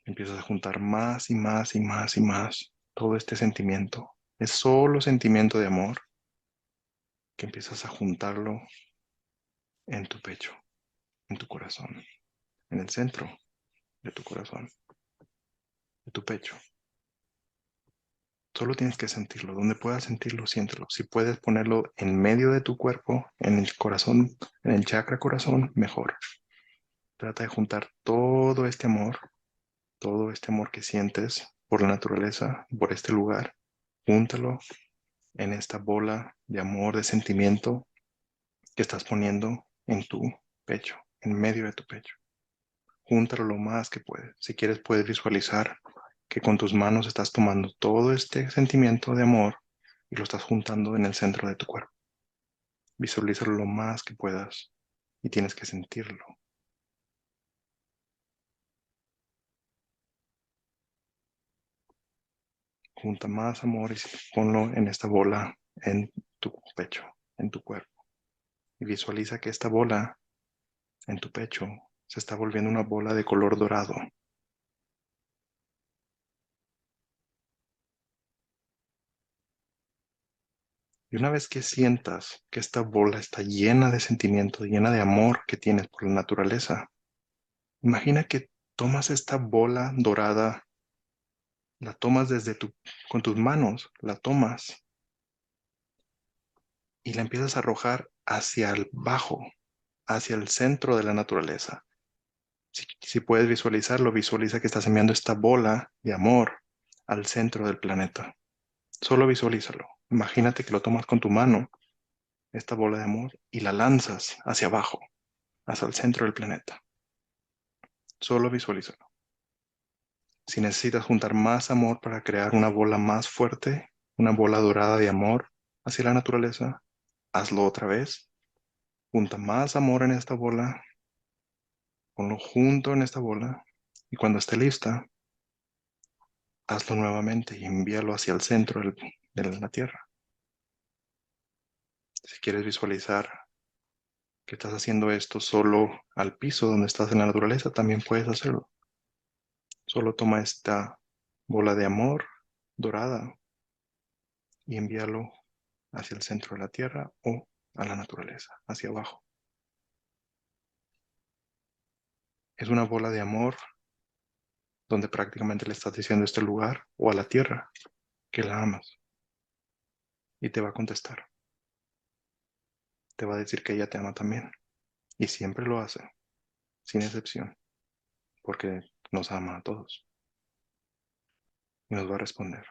Empiezas a juntar más y más y más y más todo este sentimiento. Es solo sentimiento de amor que empiezas a juntarlo en tu pecho, en tu corazón, en el centro de tu corazón, de tu pecho. Solo tienes que sentirlo. Donde puedas sentirlo, siéntelo. Si puedes ponerlo en medio de tu cuerpo, en el corazón, en el chakra corazón, mejor. Trata de juntar todo este amor que sientes por la naturaleza, por este lugar. Júntalo en esta bola de amor, de sentimiento que estás poniendo en tu pecho, en medio de tu pecho. Júntalo lo más que puedes. Si quieres, puedes visualizar que con tus manos estás tomando todo este sentimiento de amor y lo estás juntando en el centro de tu cuerpo. Visualízalo lo más que puedas y tienes que sentirlo. Junta más amor y ponlo en esta bola en tu pecho, en tu cuerpo. Y visualiza que esta bola en tu pecho se está volviendo una bola de color dorado. Y una vez que sientas que esta bola está llena de sentimiento, llena de amor que tienes por la naturaleza, imagina que tomas esta bola dorada, la tomas con tus manos, la tomas y la empiezas a arrojar hacia el bajo, hacia el centro de la naturaleza. Si puedes visualizarlo, visualiza que estás enviando esta bola de amor al centro del planeta. Solo visualízalo. Imagínate que lo tomas con tu mano, esta bola de amor, y la lanzas hacia abajo, hacia el centro del planeta. Solo visualízalo. Si necesitas juntar más amor para crear una bola más fuerte, una bola dorada de amor hacia la naturaleza, hazlo otra vez. Junta más amor en esta bola, ponlo junto en esta bola y cuando esté lista, hazlo nuevamente y envíalo hacia el centro de la tierra. Si quieres visualizar que estás haciendo esto solo al piso donde estás en la naturaleza, también puedes hacerlo. Solo toma esta bola de amor dorada y envíalo hacia el centro de la tierra o a la naturaleza, hacia abajo. Es una bola de amor donde prácticamente le estás diciendo a este lugar o a la tierra que la amas y te va a contestar. Te va a decir que ella te ama también y siempre lo hace, sin excepción, porque nos ama a todos y nos va a responder.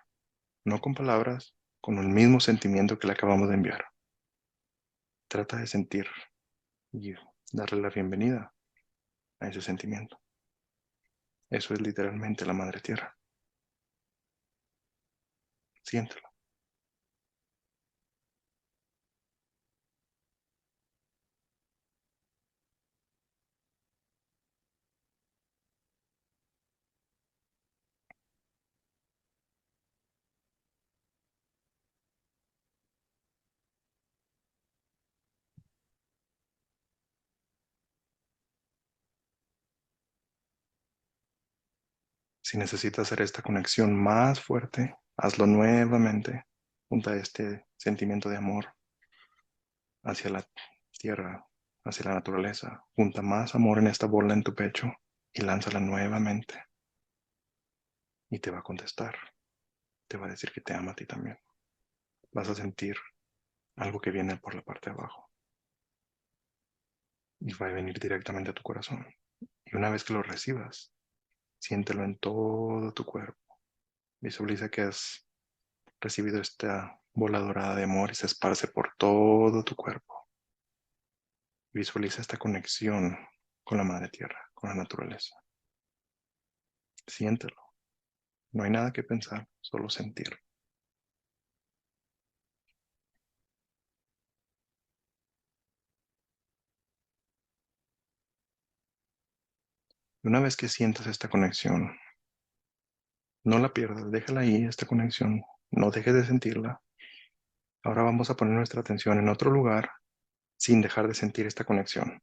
No con palabras, con el mismo sentimiento que le acabamos de enviar. Trata de sentir y darle la bienvenida a ese sentimiento. Eso es literalmente la Madre Tierra. Siéntelo. Si necesitas hacer esta conexión más fuerte, hazlo nuevamente junto a este sentimiento de amor hacia la tierra, hacia la naturaleza. Junta más amor en esta bola en tu pecho y lánzala nuevamente. Y te va a contestar. Te va a decir que te ama a ti también. Vas a sentir algo que viene por la parte de abajo y va a venir directamente a tu corazón. Y una vez que lo recibas, siéntelo en todo tu cuerpo. Visualiza que has recibido esta bola dorada de amor y se esparce por todo tu cuerpo. Visualiza esta conexión con la Madre Tierra, con la naturaleza. Siéntelo. No hay nada que pensar, solo sentir. Y una vez que sientas esta conexión, no la pierdas, déjala ahí, esta conexión. No dejes de sentirla. Ahora vamos a poner nuestra atención en otro lugar sin dejar de sentir esta conexión.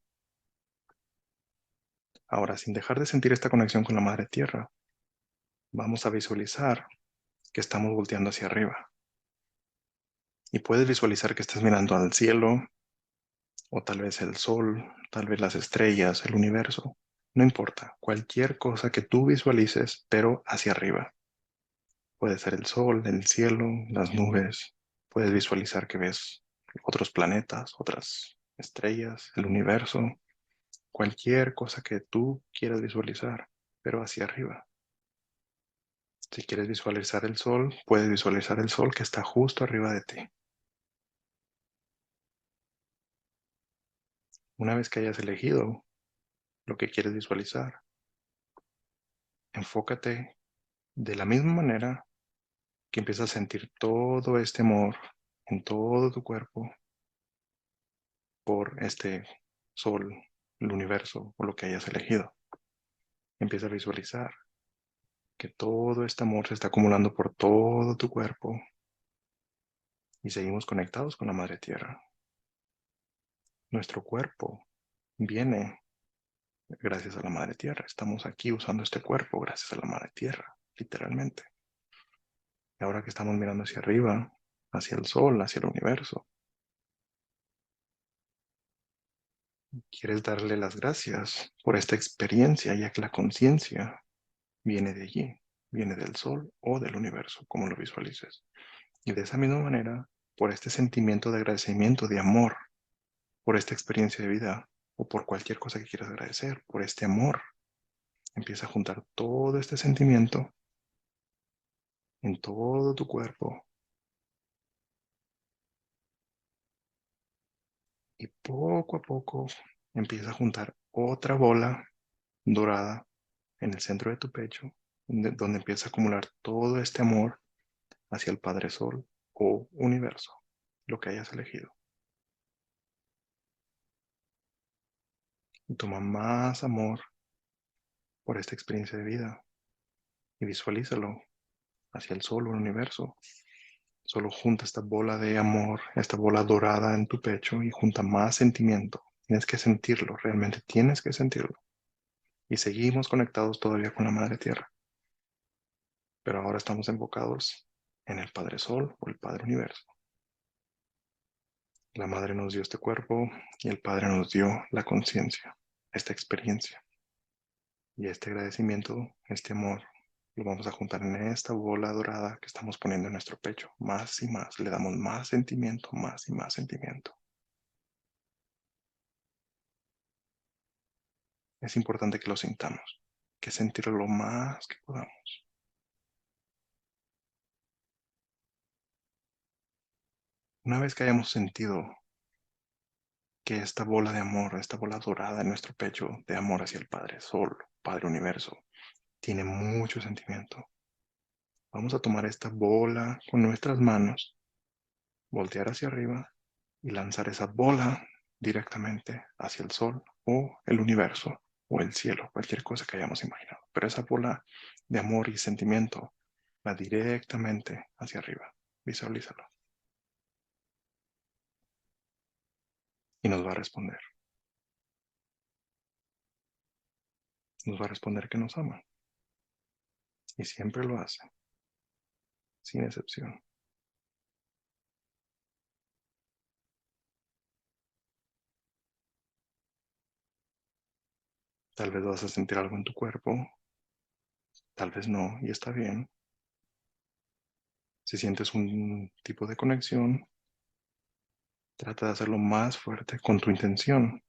Ahora, sin dejar de sentir esta conexión con la Madre Tierra, vamos a visualizar que estamos volteando hacia arriba. Y puedes visualizar que estás mirando al cielo, o tal vez el sol, tal vez las estrellas, el universo. No importa, cualquier cosa que tú visualices, pero hacia arriba. Puede ser el sol, el cielo, las nubes. Puedes visualizar que ves otros planetas, otras estrellas, el universo, cualquier cosa que tú quieras visualizar, pero hacia arriba. Si quieres visualizar el sol, puedes visualizar el sol que está justo arriba de ti. Una vez que hayas elegido lo que quieres visualizar, enfócate de la misma manera que empiezas a sentir todo este amor en todo tu cuerpo por este sol, el universo o lo que hayas elegido. Empieza a visualizar que todo este amor se está acumulando por todo tu cuerpo y seguimos conectados con la Madre Tierra. Nuestro cuerpo viene gracias a la Madre Tierra. Estamos aquí usando este cuerpo gracias a la Madre Tierra, literalmente. Y ahora que estamos mirando hacia arriba, hacia el sol, hacia el universo, quieres darle las gracias por esta experiencia, ya que la conciencia viene de allí, viene del sol o del universo, como lo visualices. Y de esa misma manera, por este sentimiento de agradecimiento, de amor, por esta experiencia de vida o por cualquier cosa que quieras agradecer, por este amor, empieza a juntar todo este sentimiento en todo tu cuerpo y poco a poco empieza a juntar otra bola dorada en el centro de tu pecho, donde empieza a acumular todo este amor hacia el Padre Sol o universo, lo que hayas elegido. Y toma más amor por esta experiencia de vida y visualízalo hacia el Sol o el universo, Solo junta esta bola de amor, esta bola dorada en tu pecho y junta más sentimiento. Tienes que sentirlo, realmente tienes que sentirlo. Y seguimos conectados todavía con la Madre Tierra, pero ahora estamos enfocados en el Padre Sol o el Padre Universo. La Madre nos dio este cuerpo y el Padre nos dio la conciencia, esta experiencia. Y este agradecimiento, este amor, lo vamos a juntar en esta bola dorada que estamos poniendo en nuestro pecho. Más y más, le damos más sentimiento, más y más sentimiento. Es importante que lo sintamos, que sentirlo lo más que podamos. Una vez que hayamos sentido que esta bola de amor, esta bola dorada en nuestro pecho de amor hacia el Padre Sol, Padre Universo, tiene mucho sentimiento, vamos a tomar esta bola con nuestras manos, voltear hacia arriba y lanzar esa bola directamente hacia el Sol o el universo o el cielo, cualquier cosa que hayamos imaginado. Pero esa bola de amor y sentimiento va directamente hacia arriba. Visualízalo. Y nos va a responder. Nos va a responder que nos ama. Y siempre lo hace, sin excepción. Tal vez vas a sentir algo en tu cuerpo, tal vez no, y está bien. Si sientes un tipo de conexión, trata de hacerlo más fuerte con tu intención.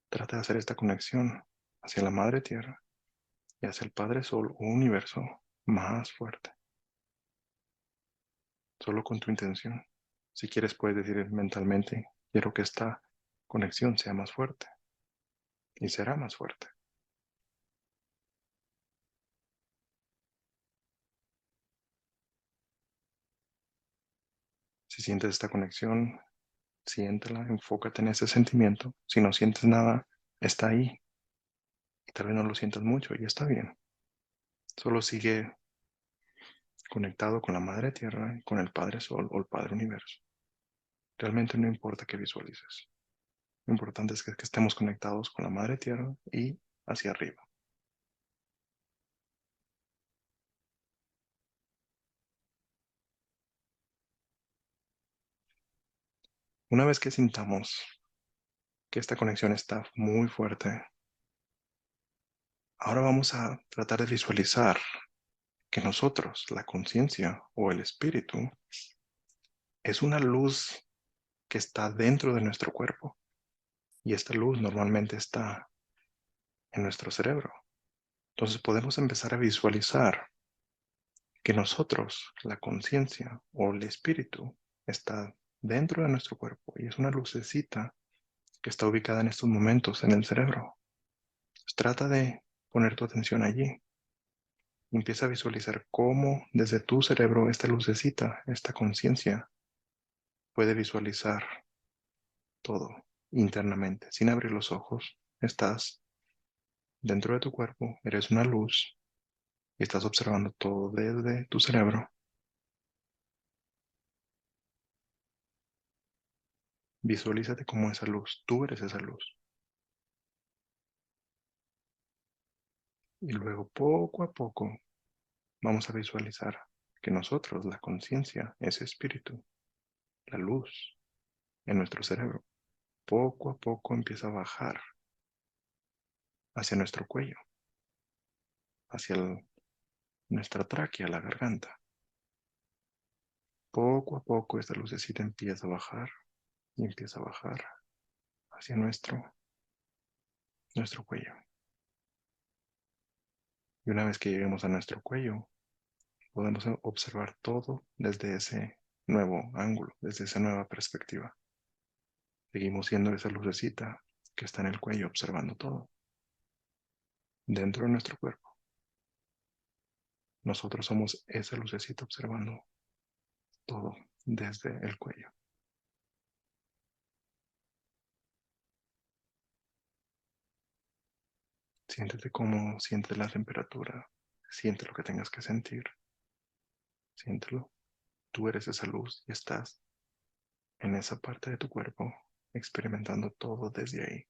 Trata de hacer esta conexión hacia la Madre Tierra y hacia el Padre Sol o Universo más fuerte, solo con tu intención. Si quieres, puedes decir mentalmente, quiero que esta conexión sea más fuerte y será más fuerte. Si sientes esta conexión, siéntela, enfócate en ese sentimiento. Si no sientes nada, está ahí. Y tal vez no lo sientas mucho y está bien. Solo sigue conectado con la Madre Tierra, con el Padre Sol o el Padre Universo. Realmente no importa qué visualices. Lo importante es que estemos conectados con la Madre Tierra y hacia arriba. Una vez que sintamos que esta conexión está muy fuerte, ahora vamos a tratar de visualizar que nosotros, la conciencia o el espíritu, es una luz que está dentro de nuestro cuerpo. Y esta luz normalmente está en nuestro cerebro. Entonces podemos empezar a visualizar que nosotros, la conciencia o el espíritu, está dentro de nuestro cuerpo y es una lucecita que está ubicada en estos momentos en el cerebro. Pues trata de poner tu atención allí. Empieza a visualizar cómo desde tu cerebro esta lucecita, esta conciencia, puede visualizar todo internamente, sin abrir los ojos. Estás dentro de tu cuerpo, eres una luz y estás observando todo desde tu cerebro. Visualízate como esa luz, tú eres esa luz. Y luego poco a poco vamos a visualizar que nosotros, la conciencia, ese espíritu, la luz en nuestro cerebro, poco a poco empieza a bajar hacia nuestro cuello, hacia nuestra tráquea, la garganta. Poco a poco esta lucecita empieza a bajar y empieza a bajar hacia nuestro cuello. Y una vez que lleguemos a nuestro cuello, podemos observar todo desde ese nuevo ángulo, desde esa nueva perspectiva. Seguimos siendo esa lucecita que está en el cuello observando todo, dentro de nuestro cuerpo. Nosotros somos esa lucecita observando todo desde el cuello. Siéntete cómo siente la temperatura, siente lo que tengas que sentir, siéntelo. Tú eres esa luz y estás en esa parte de tu cuerpo experimentando todo desde ahí.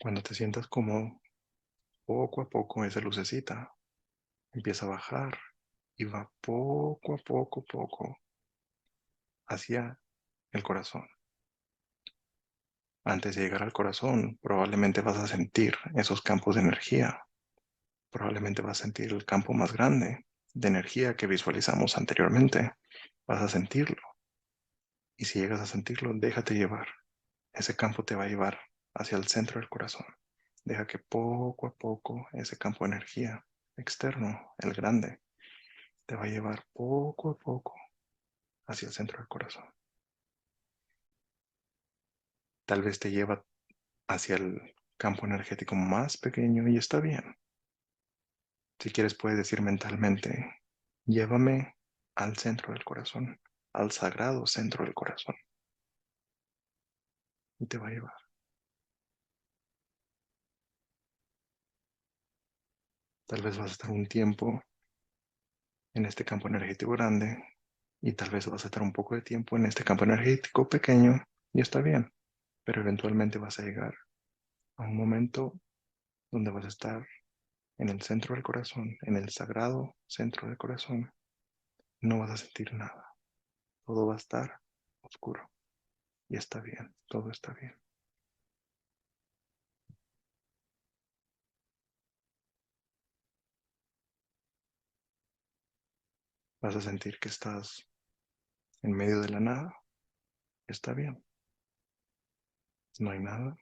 Cuando te sientas cómodo, poco a poco esa lucecita empieza a bajar y va poco hacia el corazón. Antes de llegar al corazón, probablemente vas a sentir esos campos de energía. Probablemente vas a sentir el campo más grande de energía que visualizamos anteriormente. Vas a sentirlo. Y si llegas a sentirlo, déjate llevar. Ese campo te va a llevar hacia el centro del corazón. Deja que poco a poco ese campo de energía externo, el grande, te va a llevar poco a poco hacia el centro del corazón. Tal vez te lleva hacia el campo energético más pequeño y está bien. Si quieres puedes decir mentalmente, llévame al centro del corazón, al sagrado centro del corazón. Y te va a llevar. Tal vez vas a estar un tiempo en este campo energético grande y tal vez vas a estar un poco de tiempo en este campo energético pequeño y está bien, pero eventualmente vas a llegar a un momento donde vas a estar en el centro del corazón, en el sagrado centro del corazón. No vas a sentir nada, todo va a estar oscuro y está bien, todo está bien. Vas a sentir que estás en medio de la nada, está bien, no hay nada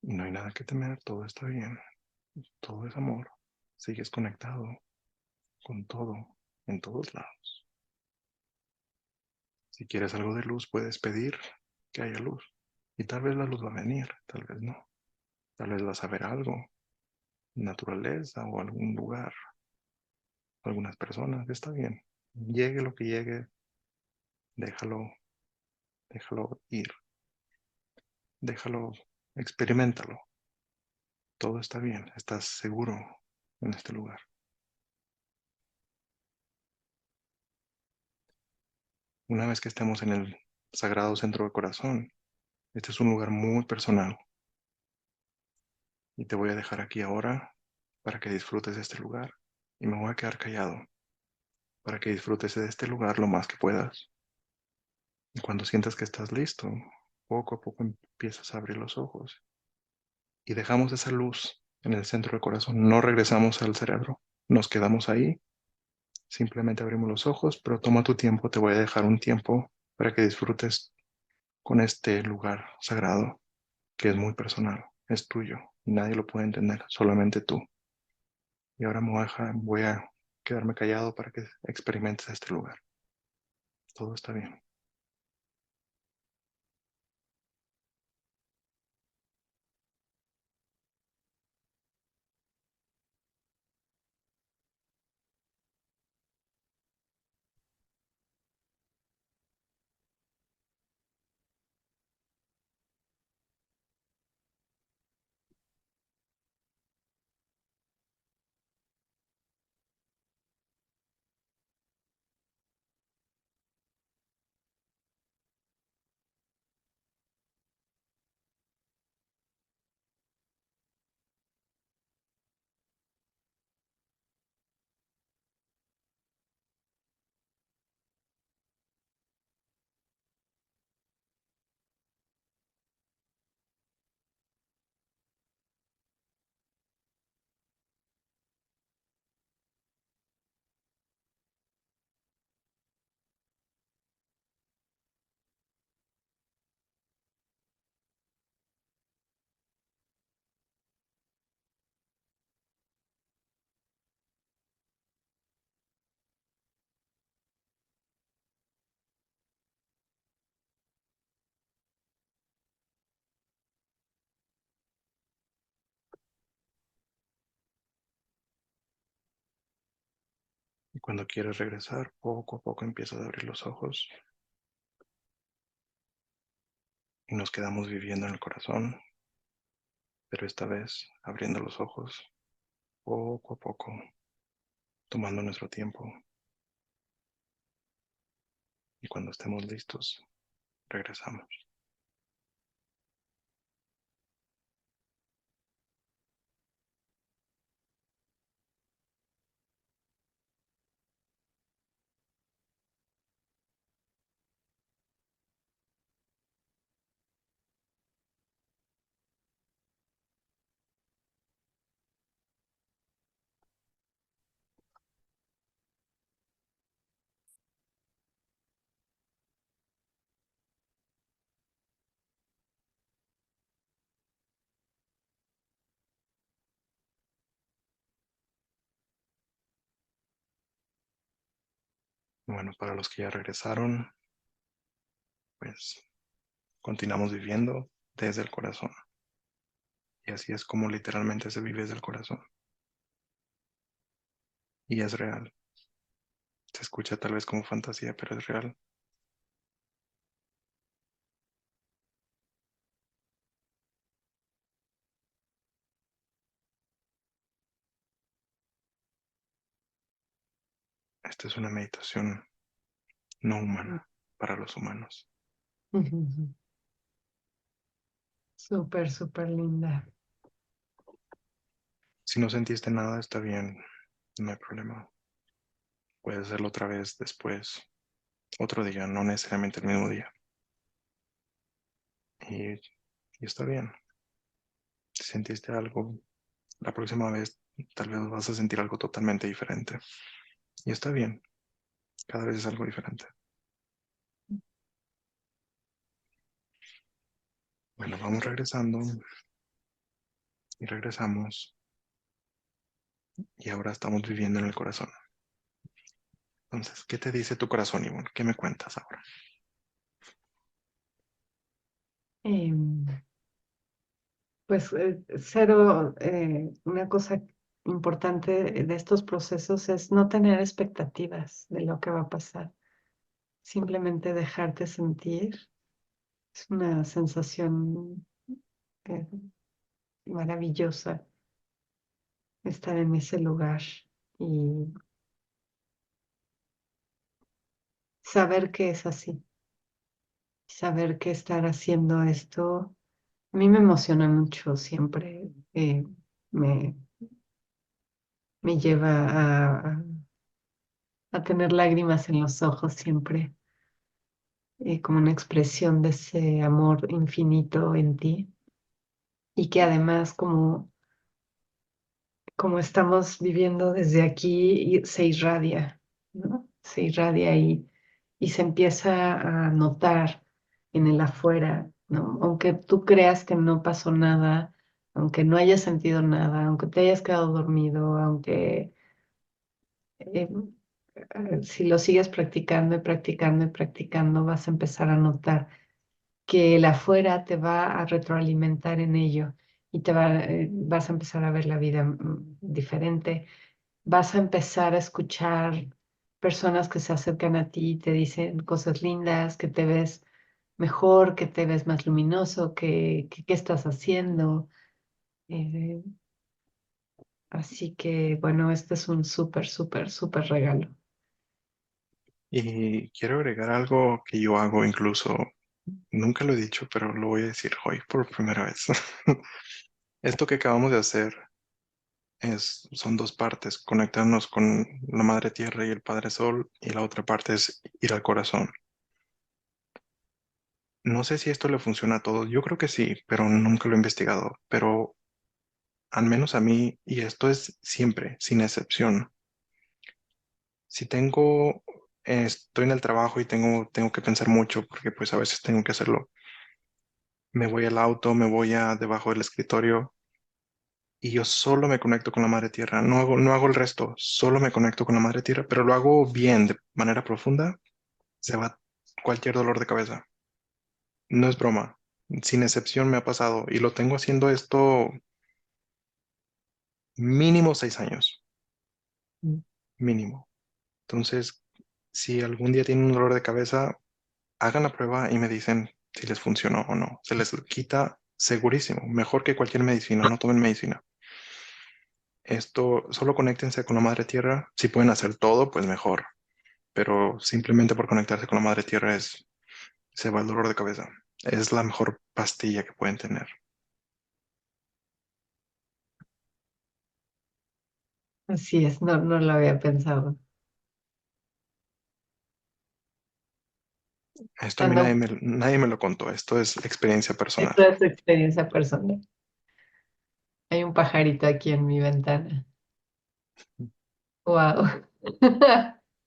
y no hay nada que temer, todo está bien, todo es amor, sigues conectado con todo, en todos lados. Si quieres algo de luz, puedes pedir que haya luz. Y tal vez la luz va a venir, tal vez no. Tal vez vas a ver algo, naturaleza o algún lugar, algunas personas, está bien. Llegue lo que llegue, déjalo, déjalo ir, déjalo, experimentalo. Todo está bien, estás seguro en este lugar. Una vez que estemos en el sagrado centro del corazón, este es un lugar muy personal y te voy a dejar aquí ahora para que disfrutes de este lugar y me voy a quedar callado para que disfrutes de este lugar lo más que puedas. Y cuando sientas que estás listo, poco a poco empiezas a abrir los ojos y dejamos esa luz en el centro del corazón. No regresamos al cerebro, nos quedamos ahí, simplemente abrimos los ojos, pero toma tu tiempo, te voy a dejar un tiempo para que disfrutes con este lugar sagrado que es muy personal, es tuyo y nadie lo puede entender, solamente tú. Y ahora voy a quedarme callado para que experimentes este lugar. Todo está bien. Y cuando quieres regresar, poco a poco empiezas a abrir los ojos y nos quedamos viviendo en el corazón, pero esta vez abriendo los ojos poco a poco, tomando nuestro tiempo. Y cuando estemos listos, regresamos. Bueno, para los que ya regresaron, pues continuamos viviendo desde el corazón. Y así es como literalmente se vive desde el corazón. Y es real. Se escucha tal vez como fantasía, pero es real. Esta es una meditación no humana para los humanos. Ujú. Súper, súper linda. Si no sentiste nada, está bien, no hay problema. Puedes hacerlo otra vez después, otro día, no necesariamente el mismo día. Y, y está bien. Si sentiste algo, la próxima vez tal vez vas a sentir algo totalmente diferente. Y está bien, cada vez es algo diferente. Bueno, vamos regresando y regresamos. Y ahora estamos viviendo en el corazón. Entonces, ¿qué te dice tu corazón, Ivonne? ¿Qué me cuentas ahora? Em, pues cero, una cosa importante de estos procesos es no tener expectativas de lo que va a pasar. Simplemente dejarte sentir. Es una sensación eh, maravillosa estar en ese lugar y saber que es así, saber que estar haciendo esto, a mí me emociona mucho siempre, me, me lleva a tener lágrimas en los ojos siempre, como una expresión de ese amor infinito en ti y que además como estamos viviendo desde aquí, se irradia, ¿no? Se irradia y se empieza a notar en el afuera, ¿no? Aunque tú creas que no pasó nada, aunque no hayas sentido nada, aunque te hayas quedado dormido, aunque eh, si lo sigues practicando y practicando y practicando, vas a empezar a notar que el afuera te va a retroalimentar en ello y vas a empezar a ver la vida diferente, vas a empezar a escuchar personas que se acercan a ti y te dicen cosas lindas, que te ves mejor, que te ves más luminoso, que qué estás haciendo. Eh, Así que bueno, este es un súper, súper, súper regalo. Y quiero agregar algo que yo hago incluso, nunca lo he dicho, pero lo voy a decir hoy por primera vez. Esto que acabamos de hacer son dos partes, conectarnos con la Madre Tierra y el Padre Sol, y la otra parte es ir al corazón. No sé si esto le funciona a todos, yo creo que sí, pero nunca lo he investigado, pero al menos a mí, y esto es siempre, sin excepción, si estoy en el trabajo y tengo que pensar mucho, porque pues a veces tengo que hacerlo, me voy al auto, me voy a debajo del escritorio y yo solo me conecto con la Madre Tierra, no hago el resto, solo me conecto con la Madre Tierra, pero lo hago bien, de manera profunda, se va cualquier dolor de cabeza. No es broma, sin excepción me ha pasado y lo tengo haciendo esto mínimo 6 años, Mm. mínimo. Entonces, si algún día tienen un dolor de cabeza, hagan la prueba y me dicen si les funcionó o no. Se les quita segurísimo, mejor que cualquier medicina, no tomen medicina. Esto, solo conéctense con la madre tierra. Si pueden hacer todo, pues mejor. Pero simplemente por conectarse con la madre tierra se va el dolor de cabeza. Es la mejor pastilla que pueden tener. Así es, no, no lo había pensado. Esto a mí Ando, nadie me lo contó. Esto es experiencia personal. esta es experiencia personal. Hay un pajarito aquí en mi ventana. Wow.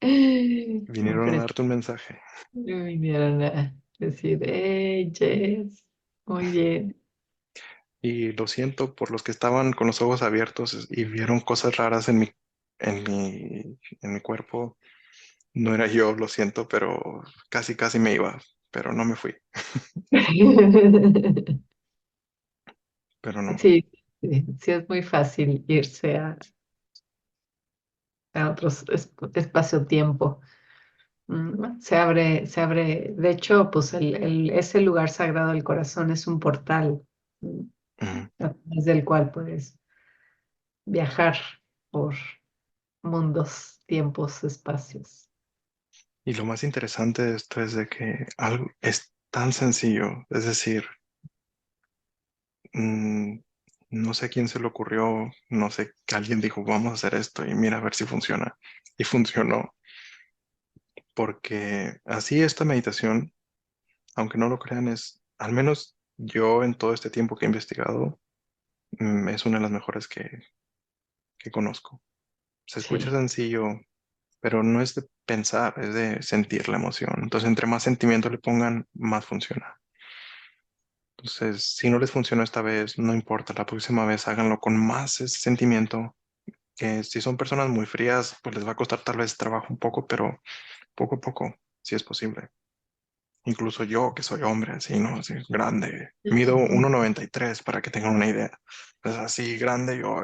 Vinieron a darte un mensaje. Vinieron a decir, hey, Jess, muy bien. Y lo siento por los que estaban con los ojos abiertos y vieron cosas raras en mi cuerpo. No era yo, lo siento, pero casi me iba, pero no me fui. Pero no. Sí, sí, sí es muy fácil irse a otros espacio-tiempo. Se abre, de hecho, pues ese lugar sagrado del corazón es un portal Ujú. a través del cual puedes viajar por mundos, tiempos, espacios. Y lo más interesante de esto es de que algo es tan sencillo. Es decir, mm, no sé a quién se le ocurrió, no sé, que alguien dijo, vamos a hacer esto y mira a ver si funciona. Y funcionó, porque así esta meditación, aunque no lo crean, es, al menos yo en todo este tiempo que he investigado, es una de las mejores que conozco. Se escucha Sí, sencillo, pero no es de pensar, es de sentir la emoción. Entonces, entre más sentimiento le pongan, más funciona. Entonces, si no les funcionó esta vez, no importa, la próxima vez háganlo con más ese sentimiento, que si son personas muy frías, pues les va a costar tal vez trabajo un poco, pero poco a poco, si es posible. Incluso yo, que soy hombre, así, ¿no? Así, grande. Mido 1,93 para que tengan una idea. Pues así grande yo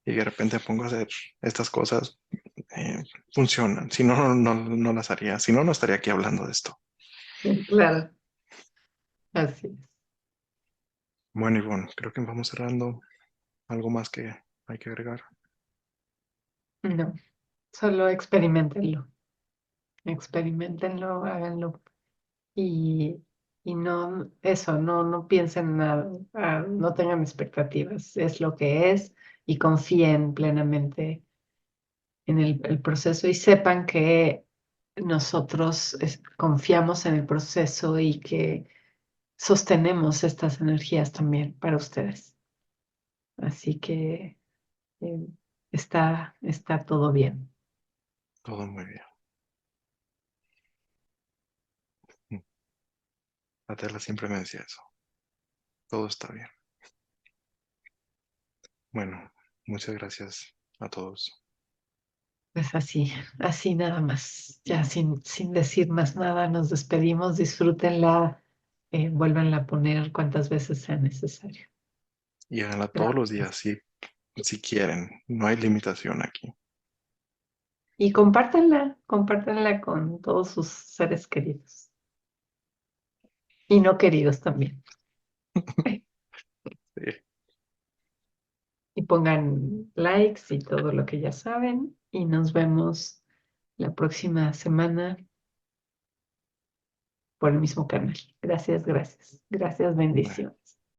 y de repente pongo a hacer estas cosas, eh, funcionan. Si no, no las haría. Si no, no estaría aquí hablando de esto. claro, así es. Bueno, Ivonne, creo que vamos cerrando. ¿Algo más que hay que agregar? No, solo experimentenlo, háganlo y, y no, eso, no, no piensen nada, no tengan expectativas, es lo que es y confíen plenamente en el proceso y sepan que nosotros confiamos en el proceso y que sostenemos estas energías también para ustedes. Así que eh, está todo bien. Todo muy bien. La Tela siempre me decía eso. Todo está bien. Bueno, muchas gracias a todos. Pues así, así nada más. Ya sin decir más nada, nos despedimos. Disfrútenla, vuélvanla a poner cuantas veces sea necesario. Y háganla todos los Gracias. días, si quieren. No hay limitación aquí. Y compártanla con todos sus seres queridos y no queridos también. Sí. Y pongan likes y todo lo que ya saben. Y nos vemos la próxima semana por el mismo canal. Gracias, gracias. Gracias, Bueno, bendiciones.